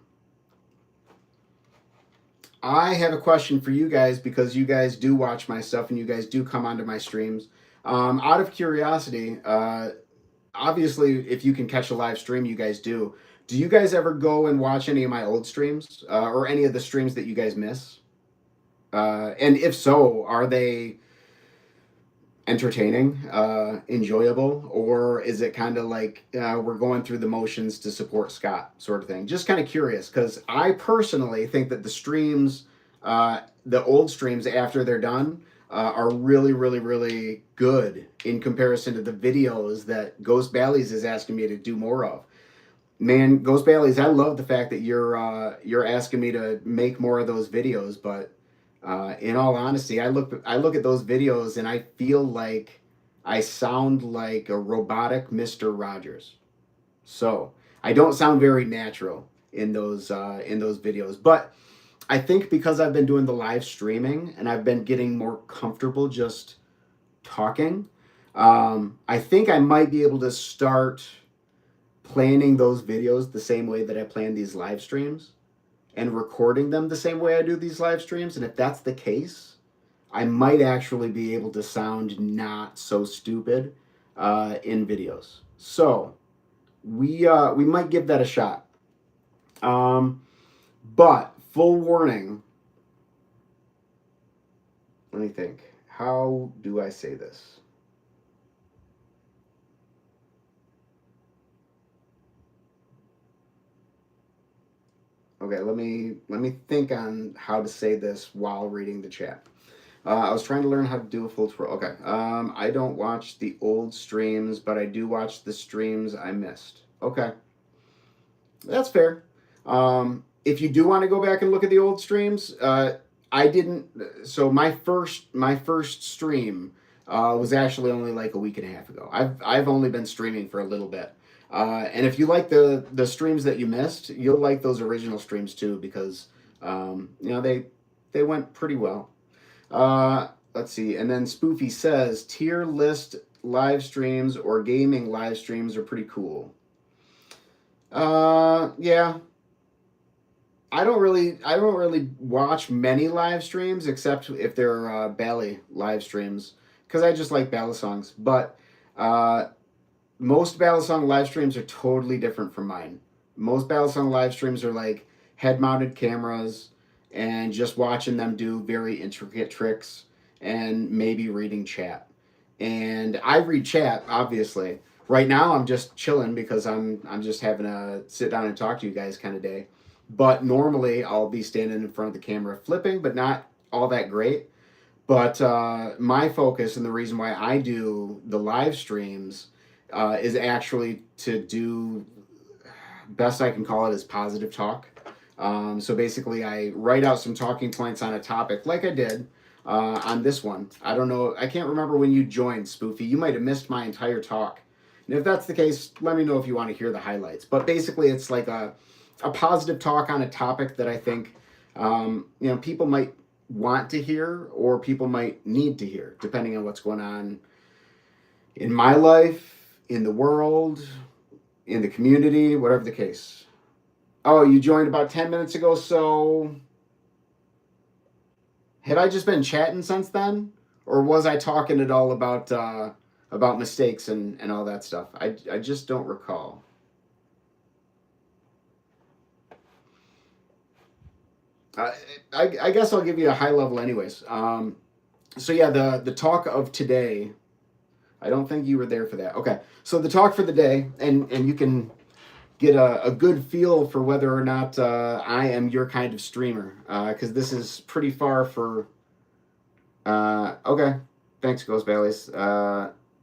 I have a question for you guys because you guys do watch my stuff and you guys do come onto my streams. Out of curiosity, obviously, if you can catch a live stream, you guys do. Do you guys ever go and watch any of my old streams or any of the streams that you guys miss? And if so, are they entertaining, enjoyable, or is it kind of like we're going through the motions to support Scott sort of thing? Just kind of curious, because I personally think that the streams, the old streams after they're done, are really, really, really good in comparison to the videos that Ghost Bailey's is asking me to do more of. Man, Ghost Bailey's, I love the fact that you're asking me to make more of those videos, but in all honesty, I look at those videos and I feel like I sound like a robotic Mr. Rogers. So I don't sound very natural in those videos. But I think because I've been doing the live streaming and I've been getting more comfortable just talking, I think I might be able to start planning those videos the same way that I plan these live streams, and recording them the same way I do these live streams. And if that's the case, I might actually be able to sound not so stupid in videos. So we might give that a shot. But full warning, let me think. How do I say this? Okay, let me think on how to say this while reading the chat. I was trying to learn how to do a full twirl. Okay, I don't watch the old streams, but I do watch the streams I missed. Okay, that's fair. If you do want to go back and look at the old streams, I didn't. So my first stream was actually only like a week and a half ago. I've only been streaming for a little bit. And if you like the streams that you missed, you'll like those original streams too, because they they went pretty well. Let's see. And then Spoofy says tier list live streams or gaming live streams are pretty cool. Yeah. I don't really watch many live streams except if they're Bally live streams because I just like Balisongs. But uh, most Balisong live streams are totally different from mine. Most Balisong live streams are like head mounted cameras and just watching them do very intricate tricks and maybe reading chat. And I read chat, obviously. Right now I'm just chilling because I'm just having a sit down and talk to you guys kind of day. But normally I'll be standing in front of the camera flipping, but not all that great. But my focus and the reason why I do the live streams is actually to do best I can call it is positive talk. So basically, I write out some talking points on a topic, like I did on this one. I don't know. I can't remember when you joined, Spoofy. You might have missed my entire talk. And if that's the case, let me know if you want to hear the highlights. But basically, it's like a positive talk on a topic that I think people might want to hear or people might need to hear, depending on what's going on in my life, in the world, in the community, whatever the case. Oh, you joined about 10 minutes ago, so have I just been chatting since then? Or was I talking at all about mistakes and all that stuff? I just don't recall. I, I guess I'll give you a high level anyways. So yeah, the talk of today, I don't think you were there for that. Okay, so the talk for the day, and you can get a good feel for whether or not I am your kind of streamer, because this is pretty far for. Okay, thanks, Ghost Valleys.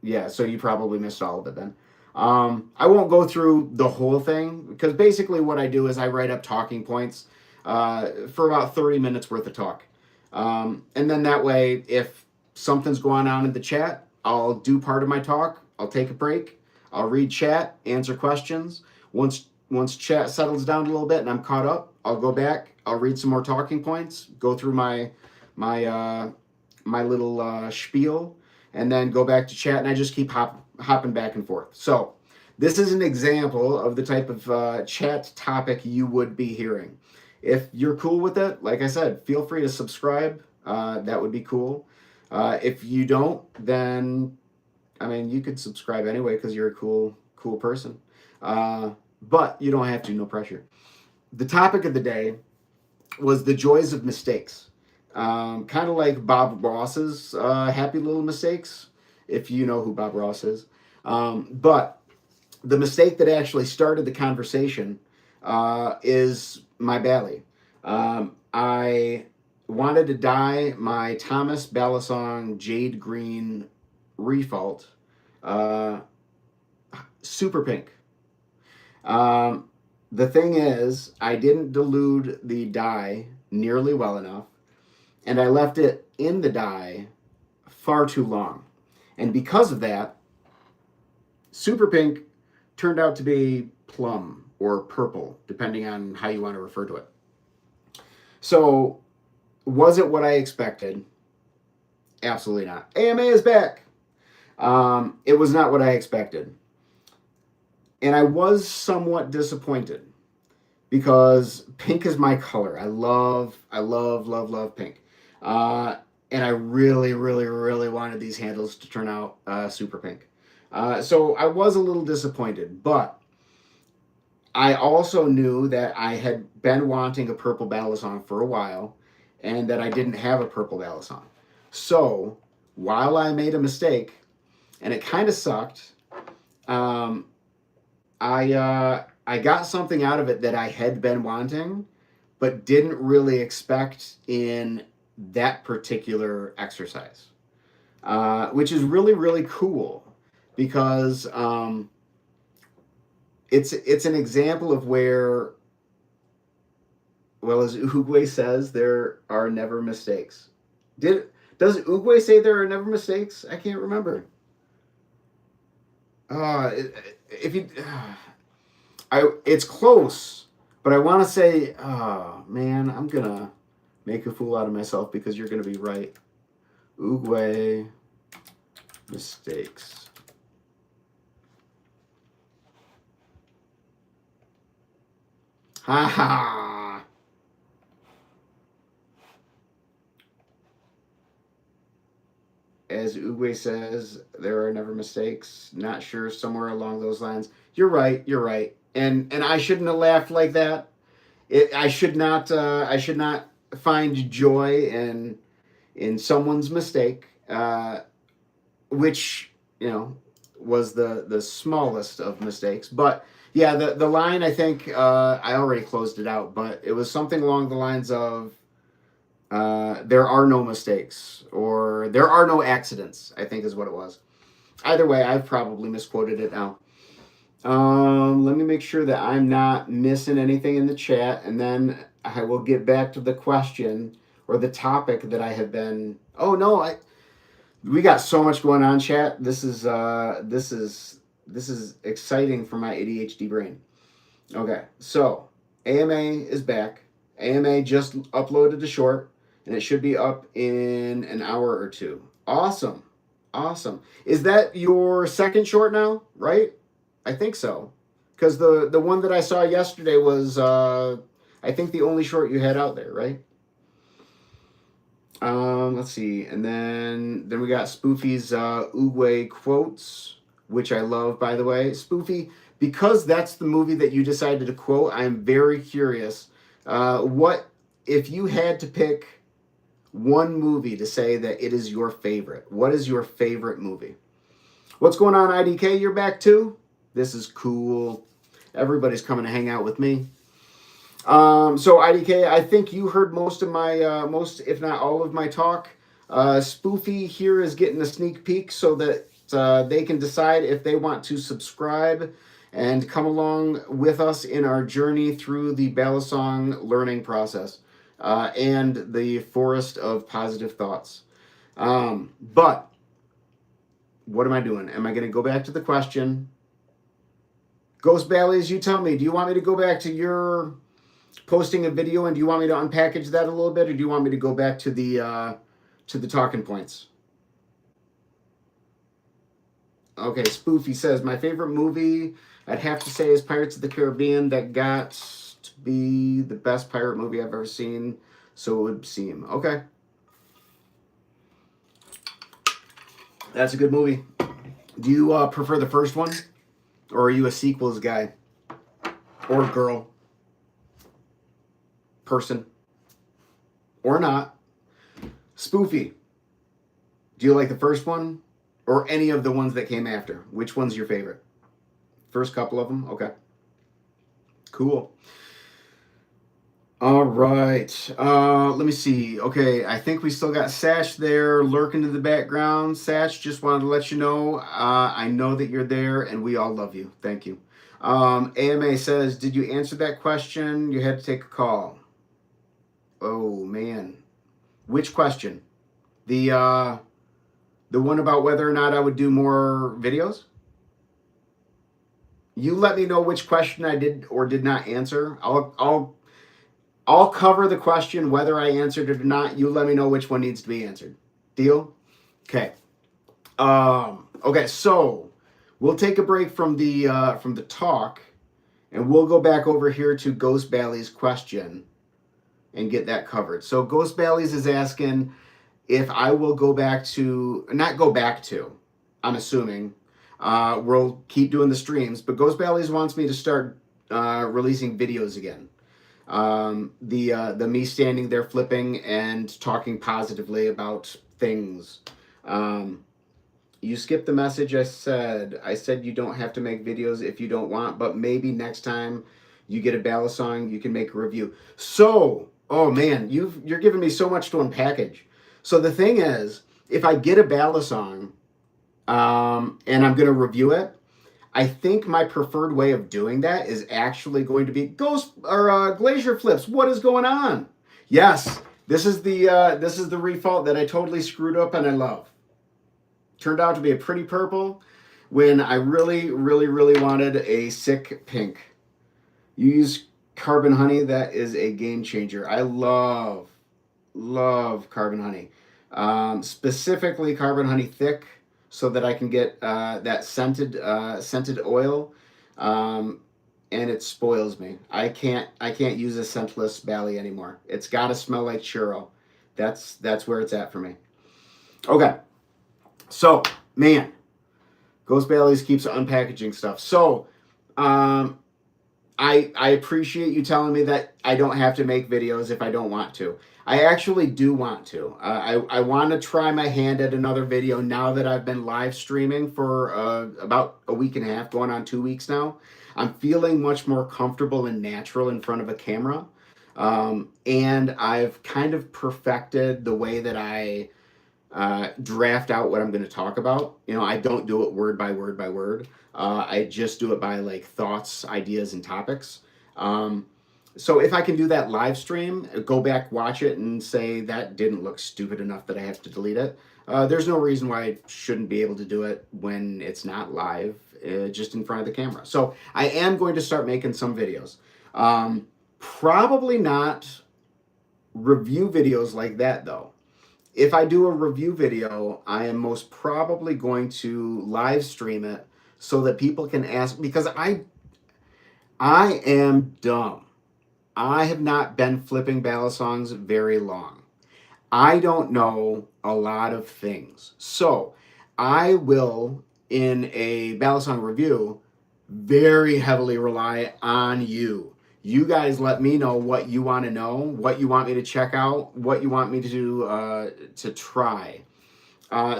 Yeah, so you probably missed all of it then. I won't go through the whole thing because basically what I do is I write up talking points for about 30 minutes worth of talk. And then that way, if something's going on in the chat, I'll do part of my talk. I'll take a break. I'll read chat, answer questions. Once chat settles down a little bit and I'm caught up, I'll go back. I'll read some more talking points. Go through my little spiel, and then go back to chat. And I just keep hopping back and forth. So this is an example of the type of chat topic you would be hearing. If you're cool with it, like I said, feel free to subscribe. That would be cool. If you don't, then I mean, you could subscribe anyway because you're a cool person. But you don't have to, no pressure. The topic of the day was the joys of mistakes. Kind of like Bob Ross's Happy Little Mistakes, if you know who Bob Ross is. But the mistake that actually started the conversation is my Bally. I wanted to dye my Thomas Balisong Jade Green Refault super pink. The thing is, I didn't dilute the dye nearly well enough, and I left it in the dye far too long. And because of that, super pink turned out to be plum or purple, depending on how you want to refer to it. So, was it what I expected? Absolutely not. AMA is back. It was not what I expected. And I was somewhat disappointed because pink is my color. I love pink. And I really, really, really wanted these handles to turn out super pink. So I was a little disappointed, but I also knew that I had been wanting a purple Balisong for a while and that I didn't have a purple Balisong. So while I made a mistake, and it kind of sucked, I got something out of it that I had been wanting, but didn't really expect in that particular exercise, which is really, really cool because it's an example of where, well, as Uguay says, there are never mistakes. Does Uguay say there are never mistakes? I can't remember. If you, it's close, but I want to say, oh man, I'm gonna make a fool out of myself because you're going to be right. Uruguay mistakes. Ha ha. As Uruguay says, there are never mistakes. Not sure, somewhere along those lines. You're right. You're right. And I shouldn't have laughed like that. I should not. I should not find joy in someone's mistake, which was the smallest of mistakes. But yeah, the line, I think I already closed it out, but it was something along the lines of there are no mistakes or there are no accidents, I think is what it was. Either way, I've probably misquoted it now. Let me make sure that I'm not missing anything in the chat, and then I will get back to the question or the topic that I have been. Oh no, we got so much going on, chat. This is exciting for my ADHD brain. Okay, so AMA is back. AMA just uploaded a short, and it should be up in an hour or two. Awesome. Awesome. Is that your second short now, right? I think so. Because the one that I saw yesterday was, I think, the only short you had out there, right? Let's see. And then we got Spoofy's Uruguay quotes, which I love, by the way. Spoofy, because that's the movie that you decided to quote, I'm very curious. What if you had to pick one movie to say that it is your favorite? What is your favorite movie? What's going on, IDK? You're back too? This is cool. Everybody's coming to hang out with me. So IDK, I think you heard most of my, if not all of my talk. Spoofy here is getting a sneak peek so that they can decide if they want to subscribe and come along with us in our journey through the Balisong learning process and the forest of positive thoughts. But what am I doing? Am I going to go back to the question? Ghost Bally's, you tell me. Do you want me to go back to your posting a video, and do you want me to unpackage that a little bit, or do you want me to go back to the talking points? Okay, Spoofy says, my favorite movie, I'd have to say, is Pirates of the Caribbean. That got to be the best pirate movie I've ever seen, so it would seem. Okay. That's a good movie. Do you prefer the first one? Or are you a sequels guy? Or girl? Person? Or not? Spoofy, do you like the first one? Or any of the ones that came after? Which one's your favorite? First couple of them? Okay. Cool. All right. Let me see. Okay, I think we still got Satch there lurking in the background. Satch, just wanted to let you know, I know that you're there, and we all love you. Thank you. AMA says, did you answer that question? You had to take a call. Oh, man. Which question? The one about whether or not I would do more videos? You let me know which question I did or did not answer. I'll cover the question whether I answered it or not. You let me know which one needs to be answered. Deal? Okay. Okay, so we'll take a break from the talk, and we'll go back over here to Ghost Bally's question and get that covered. So Ghost Bally's is asking if I will go back to, not go back to, I'm assuming, we'll keep doing the streams, but Ghost Bally's wants me to start releasing videos again. The me standing there flipping and talking positively about things. You skipped the message I said you don't have to make videos if you don't want, but maybe next time you get a Balisong, you can make a review. So, oh man, you're giving me so much to unpackage. So the thing is, if I get a Balisong, and I'm going to review it, I think my preferred way of doing that is actually going to be Glacier Flips. What is going on? Yes, this is the refault that I totally screwed up and I love. Turned out to be a pretty purple when I really, really, really wanted a sick pink. You use Carbon Honey, that is a game changer. I love love carbon honey. Specifically carbon honey thick, so that I can get that scented oil. Um, and it spoils me. I can't use a scentless Bali anymore. It's got to smell like churro. That's where it's at for me. Okay, so man, Ghost Bailey's keeps unpackaging stuff. So, um, I appreciate you telling me that I don't have to make videos if I don't want to. I actually do want to. I want to try my hand at another video now that I've been live streaming for about a week and a half, going on 2 weeks now. I'm feeling much more comfortable and natural in front of a camera. And I've kind of perfected the way that I draft out what I'm going to talk about. You know, I don't do it word by word by word. I just do it by like thoughts, ideas, and topics. So if I can do that live stream, go back, watch it, and say that didn't look stupid enough that I have to delete it. There's no reason why I shouldn't be able to do it when it's not live, just in front of the camera. So I am going to start making some videos. Probably not review videos like that though. If I do a review video, I am most probably going to live stream it so that people can ask, because I am dumb. I have not been flipping Balisongs very long. I don't know a lot of things. So I will, in a Balisong review, very heavily rely on you. You guys let me know what you want to know, what you want me to check out, what you want me to try,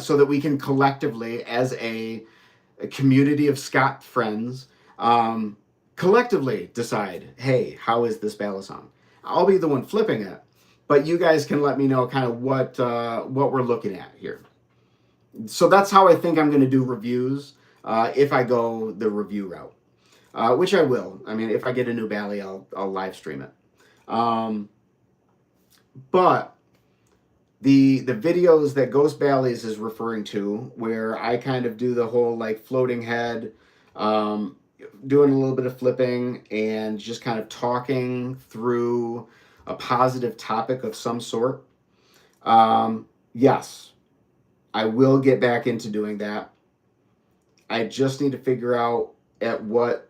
so that we can collectively, as a community of Scott friends, collectively decide, hey, how is this Balisong? I'll be the one flipping it, but you guys can let me know kind of what we're looking at here. So that's how I think I'm going to do reviews if I go the review route. Which I will. I mean, if I get a new Bali, I'll live stream it. But the videos that Ghost Bali's is referring to, where I kind of do the whole like floating head, doing a little bit of flipping, and just kind of talking through a positive topic of some sort. Yes, I will get back into doing that. I just need to figure out at what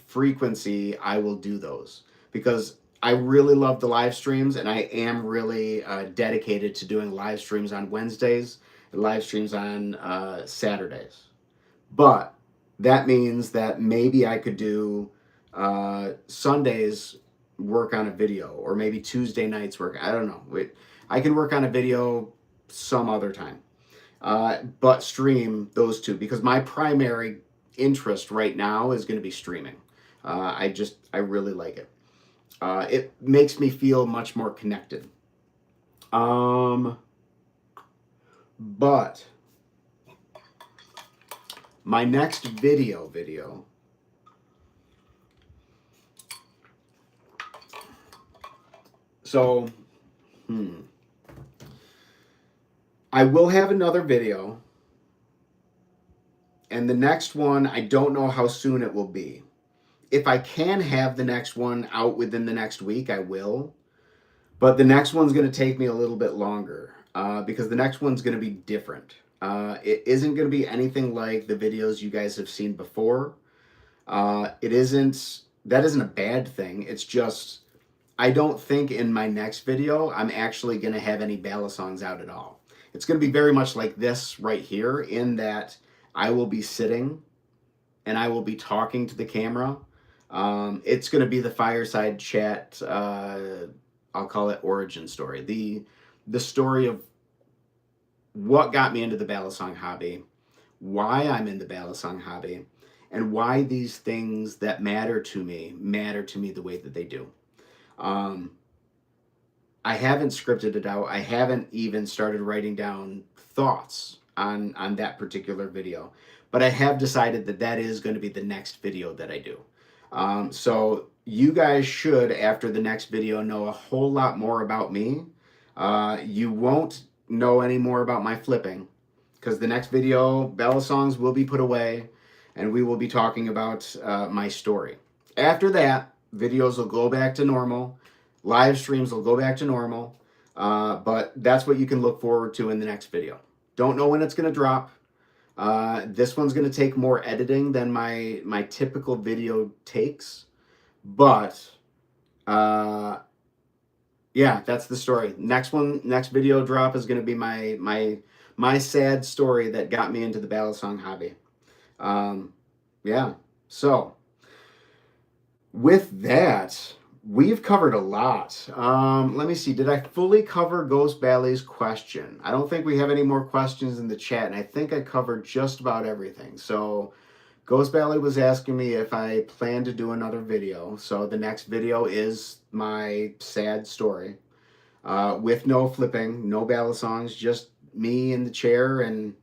frequency I will do those, because I really love the live streams, and I am really dedicated to doing live streams on Wednesdays and live streams on Saturdays. But that means that maybe I could do Sundays work on a video, or maybe Tuesday nights work. I don't know. I can work on a video some other time, but stream those two, because my primary interest right now is going to be streaming. I really like it. It makes me feel much more connected. But my next video. So, I will have another video, and the next one, I don't know how soon it will be. If I can have the next one out within the next week, I will. But the next one's going to take me a little bit longer, because the next one's going to be different. It isn't going to be anything like the videos you guys have seen before. That isn't a bad thing. It's just, I don't think in my next video I'm actually going to have any Balisongs out at all. It's going to be very much like this right here, in that I will be sitting and I will be talking to the camera. It's going to be the fireside chat. I'll call it origin story. The story of what got me into the Balisong hobby, why I'm in the Balisong hobby, and why these things that matter to me the way that they do. I haven't scripted it out. I haven't even started writing down thoughts on that particular video, but I have decided that is going to be the next video that I do. So you guys should, after the next video, know a whole lot more about me. You won't know any more about my flipping, because the next video, Balisongs, will be put away, and we will be talking about my story. After that, videos will go back to normal. Live streams will go back to normal. But that's what you can look forward to in the next video. Don't know when it's going to drop. This one's going to take more editing than my typical video takes. But, yeah, that's the story. Next video drop is going to be my sad story that got me into the Balisong hobby. Yeah, so with that, we've covered a lot. Let me see. Did I fully cover Ghost Bally's question? I don't think we have any more questions in the chat, and I think I covered just about everything. So Ghost Bally was asking me if I plan to do another video. So the next video is my sad story, with no flipping, no Balisongs, just me in the chair and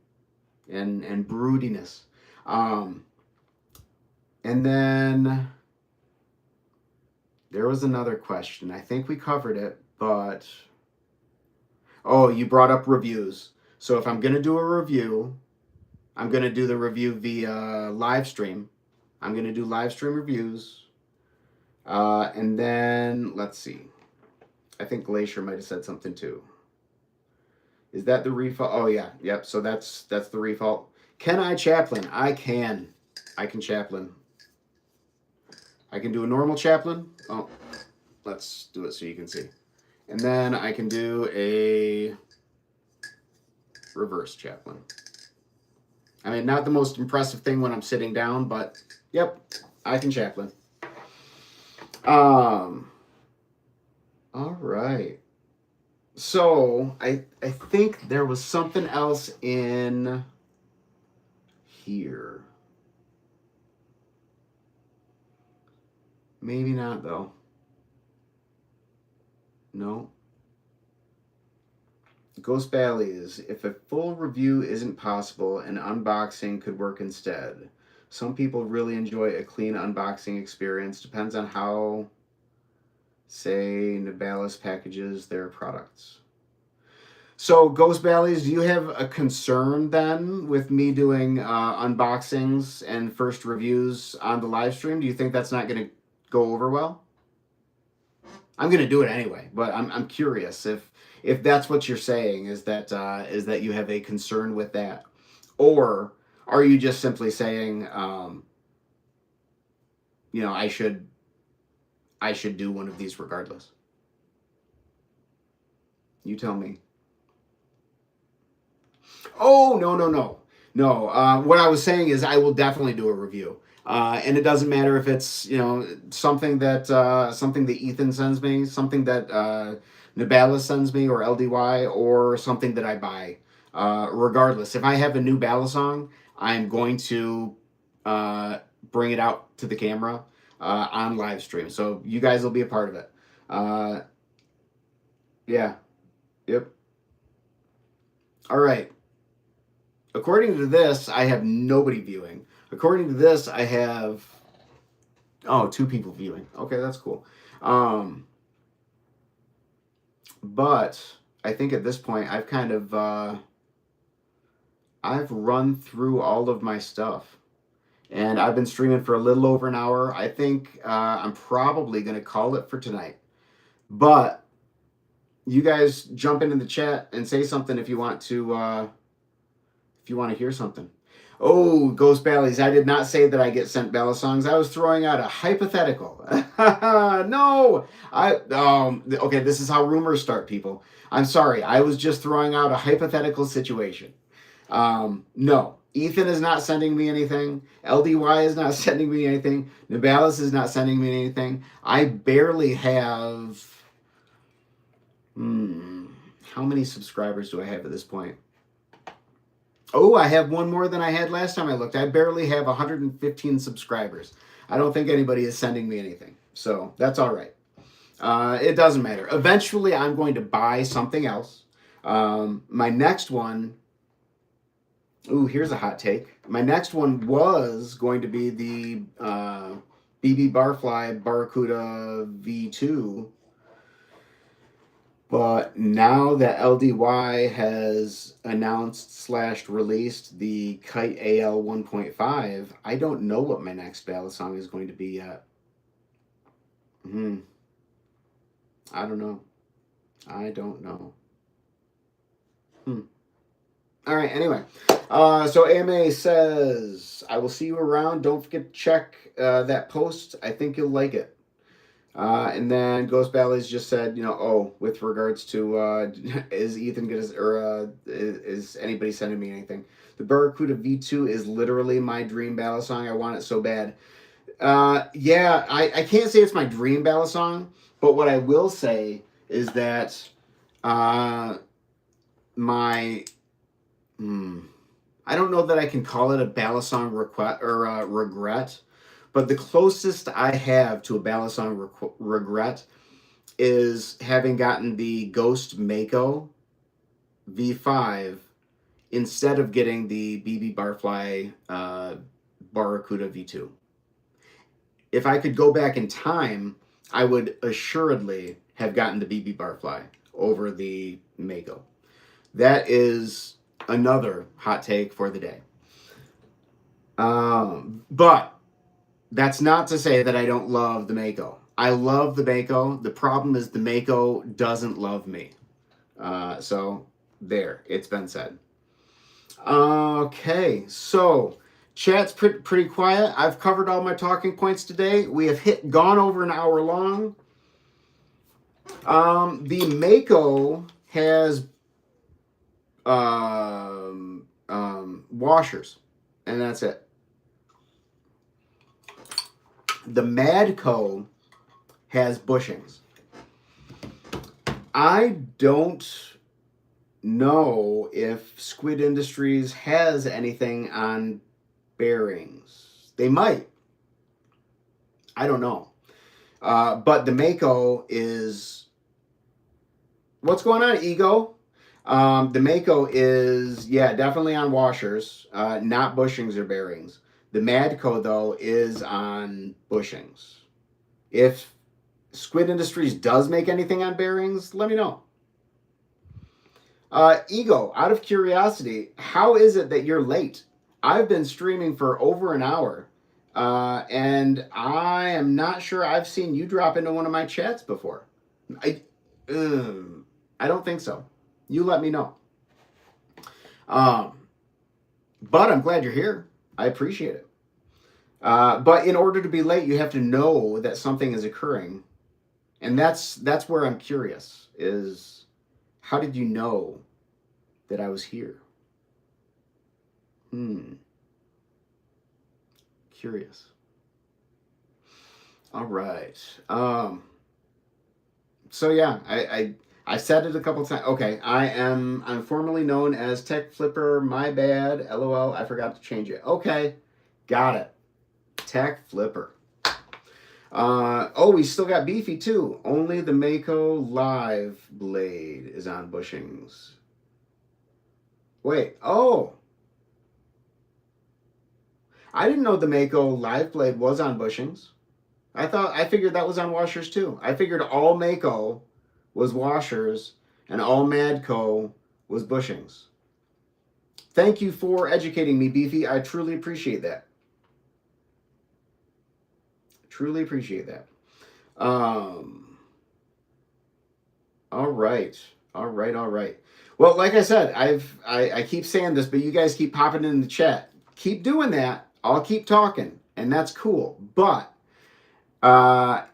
broodiness. And then there was another question. I think we covered it, but oh, you brought up reviews. So if I'm going to do a review, I'm going to do the review via live stream. I'm going to do live stream reviews. And then, let's see. I think Glacier might have said something too. Is that the refault? Oh, yeah. Yep. So that's the refault. Can I chaplain? I can. I can chaplain. I can do a normal chaplain. Oh, let's do it so you can see. And then I can do a reverse chaplain. I mean, not the most impressive thing when I'm sitting down, but yep, I can chaplain. All right. So I think there was something else in here. Maybe not, though. No. Ghost Bally's. If a full review isn't possible, an unboxing could work instead. Some people really enjoy a clean unboxing experience. Depends on how, say, Nibalis packages their products. So, Ghost Bally's, do you have a concern then with me doing unboxings and first reviews on the live stream? Do you think that's not going to go over well? I'm going to do it anyway, but I'm curious if that's what you're saying, is that you have a concern with that, or are you just simply saying, I should do one of these regardless? You tell me. Oh, no. What I was saying is I will definitely do a review. And it doesn't matter if it's, something that Ethan sends me, something that Nibalis sends me, or LDY, or something that I buy. Regardless, if I have a new Balisong, I'm going to bring it out to the camera on live stream. So you guys will be a part of it. Yeah. Yep. All right. According to this, I have nobody viewing. According to this, I have 2 people viewing. Okay, that's cool. But I think at this point, I've kind of I've run through all of my stuff, and I've been streaming for a little over an hour. I think I'm probably going to call it for tonight. But you guys jump into the chat and say something if you want to hear something. Oh, Ghost Bally's, I did not say that I get sent Balisongs. I was throwing out a hypothetical. No! Okay, this is how rumors start, people. I'm sorry. I was just throwing out a hypothetical situation. No. Ethan is not sending me anything. LDY is not sending me anything. Nibalis is not sending me anything. I barely have... how many subscribers do I have at this point? Oh, I have one more than I had last time I looked. I barely have 115 subscribers. I don't think anybody is sending me anything. So that's all right. It doesn't matter. Eventually, I'm going to buy something else. My next one... Ooh, here's a hot take. My next one was going to be the BB Barfly Barracuda V2. But now that LDY has announced / released the Kite AL 1.5, I don't know what my next Balisong is going to be yet. I don't know. I don't know. All right, anyway. So AMA says, I will see you around. Don't forget to check that post. I think you'll like it. And then Ghost Bally's just said, with regards to is Ethan gonna is anybody sending me anything? The Barracuda V2 is literally my dream Balisong. I want it so bad. Yeah, I can't say it's my dream Balisong, but what I will say is that my I don't know that I can call it a Balisong regret, but the closest I have to a Balisong regret is having gotten the Ghost Mako V5 instead of getting the BB Barfly Barracuda V2. If I could go back in time, I would assuredly have gotten the BB Barfly over the Mako. That is another hot take for the day. But that's not to say that I don't love the Mako. I love the Mako. The problem is the Mako doesn't love me. So there, it's been said. Okay, so chat's pretty quiet. I've covered all my talking points today. We have gone over an hour long. The Mako has washers, and that's it. The Madco has bushings. I don't know if Squid Industries has anything on bearings. They might. I don't know. But the Mako is... What's going on, Ego? The Mako is, definitely on washers, not bushings or bearings. The Madco, though, is on bushings. If Squid Industries does make anything on bearings, let me know. Ego, out of curiosity, how is it that you're late? I've been streaming for over an hour, and I am not sure I've seen you drop into one of my chats before. I don't think so. You let me know. But I'm glad you're here. I appreciate it. But in order to be late, you have to know that something is occurring. And that's where I'm curious, is how did you know that I was here? Curious. All right. So yeah, I said it a couple times. Okay, I'm formerly known as Tech Flipper. My bad. LOL. I forgot to change it. Okay, got it. Tech Flipper. We still got Beefy too. Only the Mako Live blade is on bushings. Wait. Oh. I didn't know the Mako Live blade was on bushings. I figured that was on washers too. I figured all Mako was washers and all Madco was bushings. Thank you for educating me, Beefy. I truly appreciate that. Truly appreciate that. All right. Well, like I said, I keep saying this, but you guys keep popping in the chat. Keep doing that. I'll keep talking, and that's cool. But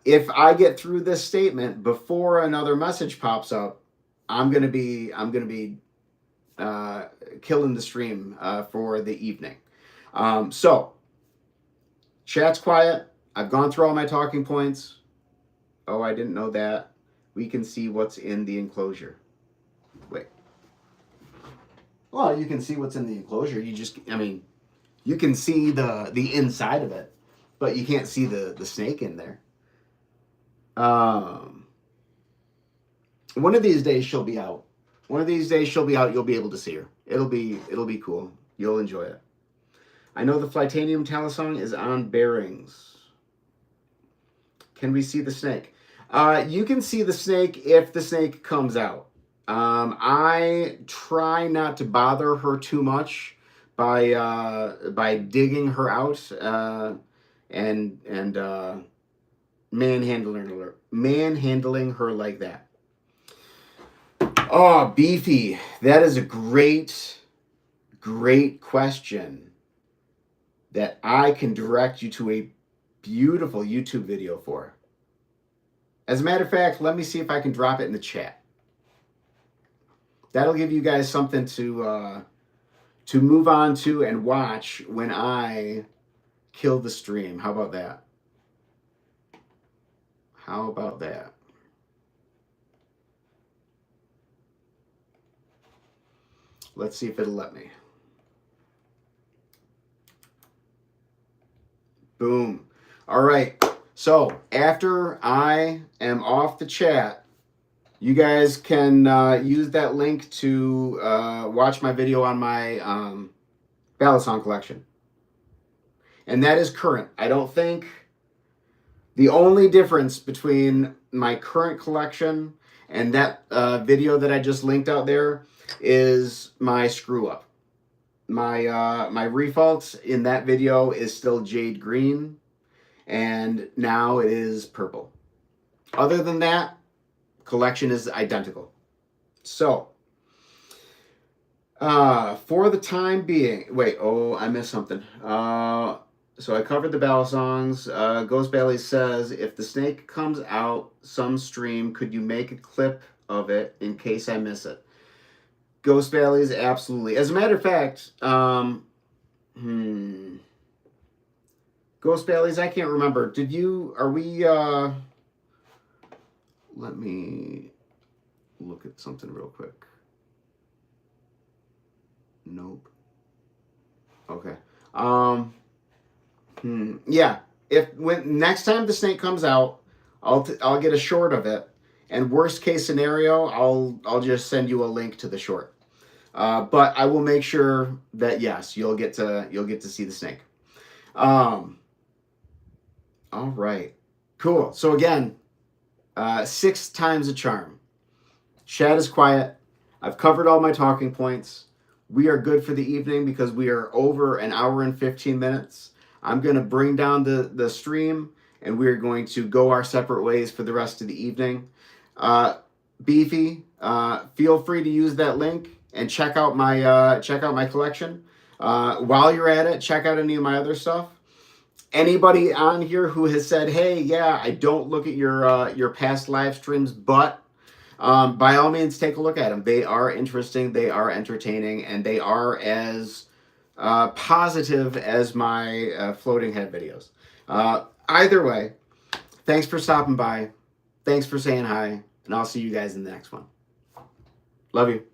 if I get through this statement before another message pops up, I'm gonna be killing the stream for the evening. So chat's quiet. I've gone through all my talking points. Oh, I didn't know that. We can see what's in the enclosure. Wait. Well, you can see what's in the enclosure. You can see the inside of it, but you can't see the snake in there. One of these days she'll be out. You'll be able to see her. It'll be cool. You'll enjoy it. I know the Flytanium Talisong is on bearings. Can we see the snake? You can see the snake if the snake comes out. I try not to bother her too much by digging her out and manhandling her like that. Oh, Beefy, that is a great question that I can direct you to a beautiful YouTube video for. As a matter of fact, let me see if I can drop it in the chat. That'll give you guys something to move on to and watch when I kill the stream. How about that? How about that? Let's see if it'll let me. Boom. All right. So after I am off the chat, you guys can use that link to watch my video on my Balisong collection. And that is current. I don't think the only difference between my current collection and that video that I just linked out there is my screw up. My refaults in that video is still jade green, and now it is purple. Other than that, collection is identical. So, for the time being, wait, oh, I missed something. So I covered the Balisongs. Ghost Bailey says, if the snake comes out some stream, could you make a clip of it in case I miss it? Ghost Bailey's, absolutely. As a matter of fact, Ghost Bailey's, I can't remember. Let me look at something real quick. Nope. Okay. Yeah. When next time the snake comes out, I'll get a short of it, and worst case scenario, I'll just send you a link to the short. But I will make sure that yes, you'll get to see the snake. All right. Cool. So again, 6 times a charm. Chat is quiet. I've covered all my talking points. We are good for the evening because we are over an hour and 15 minutes. I'm going to bring down the stream, and we're going to go our separate ways for the rest of the evening. Beefy, feel free to use that link and check out my collection. While you're at it, check out any of my other stuff. Anybody on here who has said, hey, yeah, I don't look at your past live streams, but by all means, take a look at them. They are interesting, they are entertaining, and they are as positive as my floating head videos. Either way, thanks for stopping by. Thanks for saying hi, and I'll see you guys in the next one. Love you.